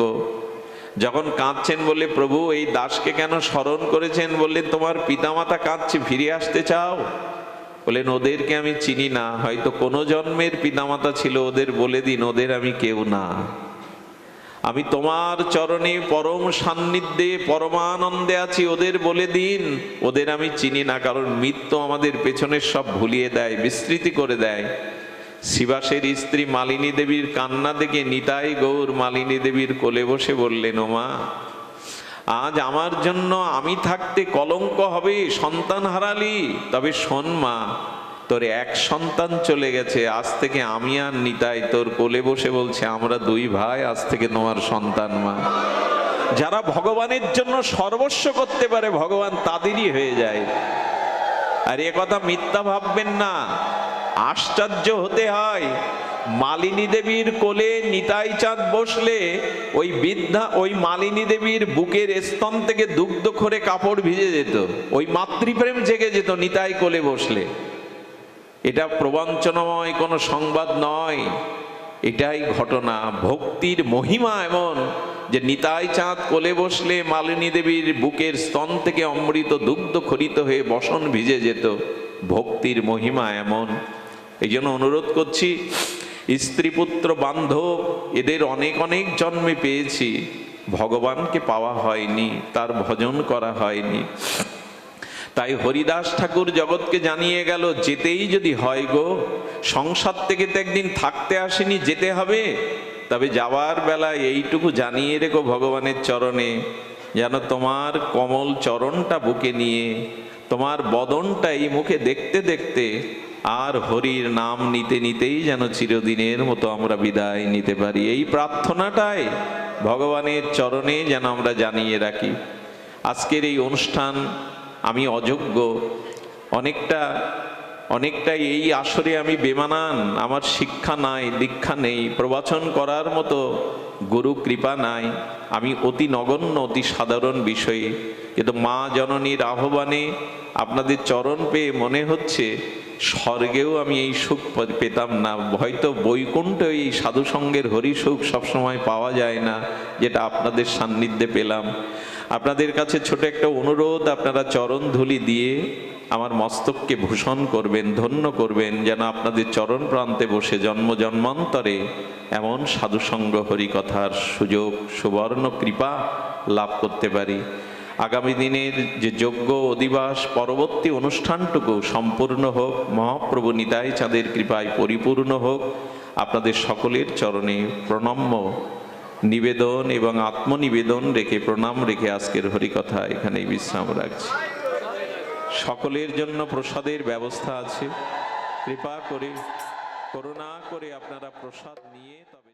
যখন কাঁদছেন বলে, প্রভু এই দাসকে কেন স্মরণ করেছেন? বললেন, তোমার পিতামাতা কাঁদছে, ফিরে আসতে চাও? বলেন, ওদেরকে আমি চিনি না, হয়তো কোনো জন্মের পিতামাতা ছিল, ওদের বলে দিন ওদের আমি কেউ না। আমি তোমার চরণে পরম সান্নিধ্যে পরমানন্দে আছি, ওদের বলে দিন ওদের আমি চিনি না। কারণ মৃত্যু আমাদের পেছনের সব ভুলিয়ে দেয়, বিস্মৃতি করে দেয়। শ্রীবাসের স্ত্রী মালিনী দেবীর কান্না দেখে নিতাই গৌর মালিনী দেবীর কোলে বসে বললেন, ও মা, আজ আমার জন্য আমি থাকতে কলঙ্ক হবে, সন্তান হারালি। তবে শোন মা, তোর এক সন্তান চলে গেছে, আজ থেকে আমি আর নিতাই তোর কোলে বসে বলছে, আমরা দুই ভাই আজ থেকে তোমার সন্তান। মা, যারা ভগবানের জন্য সর্বস্ব করতে পারে ভগবান তাদেরই হয়ে যায়। আর এ কথা মিথ্যা ভাববেন না, আশ্চর্য হতে হয়। মালিনী দেবীর কোলে নিতাই চাঁদ বসলে ওই বৃদ্ধা, ওই মালিনী দেবীর বুকের স্তন থেকে দুগ্ধ খরে কাপড় ভিজে যেত, ওই মাতৃপ্রেম জেগে যেত নিতাই কোলে বসলে। এটা প্রবঞ্চনাময় কোনো সংবাদ নয়, এটাই ঘটনা। ভক্তির মহিমা এমন যে নিতাই চাঁদ কোলে বসলে মালিনী দেবীর বুকের স্তন থেকে অমৃত দুগ্ধ খরিত হয়ে বসন ভিজে যেত। ভক্তির মহিমা এমন। এই জন্য অনুরোধ করছি, স্ত্রীপুত্র বান্ধব এদের অনেক অনেক জন্মে পেয়েছি, ভগবানকে পাওয়া হয়নি, তার ভজন করা হয়নি। তাই হরিদাস ঠাকুর জগৎকে জানিয়ে গেল, যেতেই যদি হয় গো, সংসার থেকে তো একদিন থাকতে আসেনি, যেতে হবে। তবে যাওয়ার বেলায় এইটুকু জানিয়ে রেখো ভগবানের চরণে, যেন তোমার কমল চরণটা বুকে নিয়ে, তোমার বদনটা এই মুখে দেখতে দেখতে আর হরির নাম নিতে নিতেই যেন চিরদিনের মতো আমরা বিদায় নিতে পারি। এই প্রার্থনাটাই ভগবানের চরণে যেন আমরা জানিয়ে রাখি। আজকের এই অনুষ্ঠান আমি অযোগ্য, অনেকটা এই আসরে আমি বেমানান, আমার শিক্ষা নাই, দীক্ষা নেই, প্রবচন করার মতো গুরু কৃপা নাই, আমি অতি নগণ্য, অতি সাধারণ বিষয়ে। কিন্তু মা জননীর আহ্বানে আপনাদের চরণ পেয়ে মনে হচ্ছে স্বর্গেও আমি এই সুখ পেতাম না, হয়তো বৈকুণ্ঠে এই সাধুসঙ্গের হরি সুখ সবসময় পাওয়া যায় না, যেটা আপনাদের সান্নিধ্যে পেলাম। আপনাদের কাছে ছোট একটা অনুরোধ, আপনারা চরণ ধুলি দিয়ে আমার মস্তককে ভূষণ করবেন, ধন্য করবেন, যেন আপনাদের চরণ প্রান্তে বসে জন্ম জন্মান্তরে এমন সাধুসঙ্গ হরিকথার সুযোগ, সুবর্ণ কৃপা লাভ করতে পারি। আগামী দিনের যে যজ্ঞ অধিবাস পরবর্তী অনুষ্ঠানটুকু সম্পূর্ণ হোক, মহাপ্রভু নিতাই চাঁদের কৃপায় পরিপূর্ণ হোক। আপনাদের সকলের চরণে প্রণম্য নিবেদন এবং আত্মনিবেদন রেখে, প্রণাম রেখে আজকের হরিকথা এখানেই বিশ্রাম রাখছি। সকলের জন্য প্রসাদের ব্যবস্থা আছে, কৃপা করে, করুণা করে আপনারা প্রসাদ নিয়ে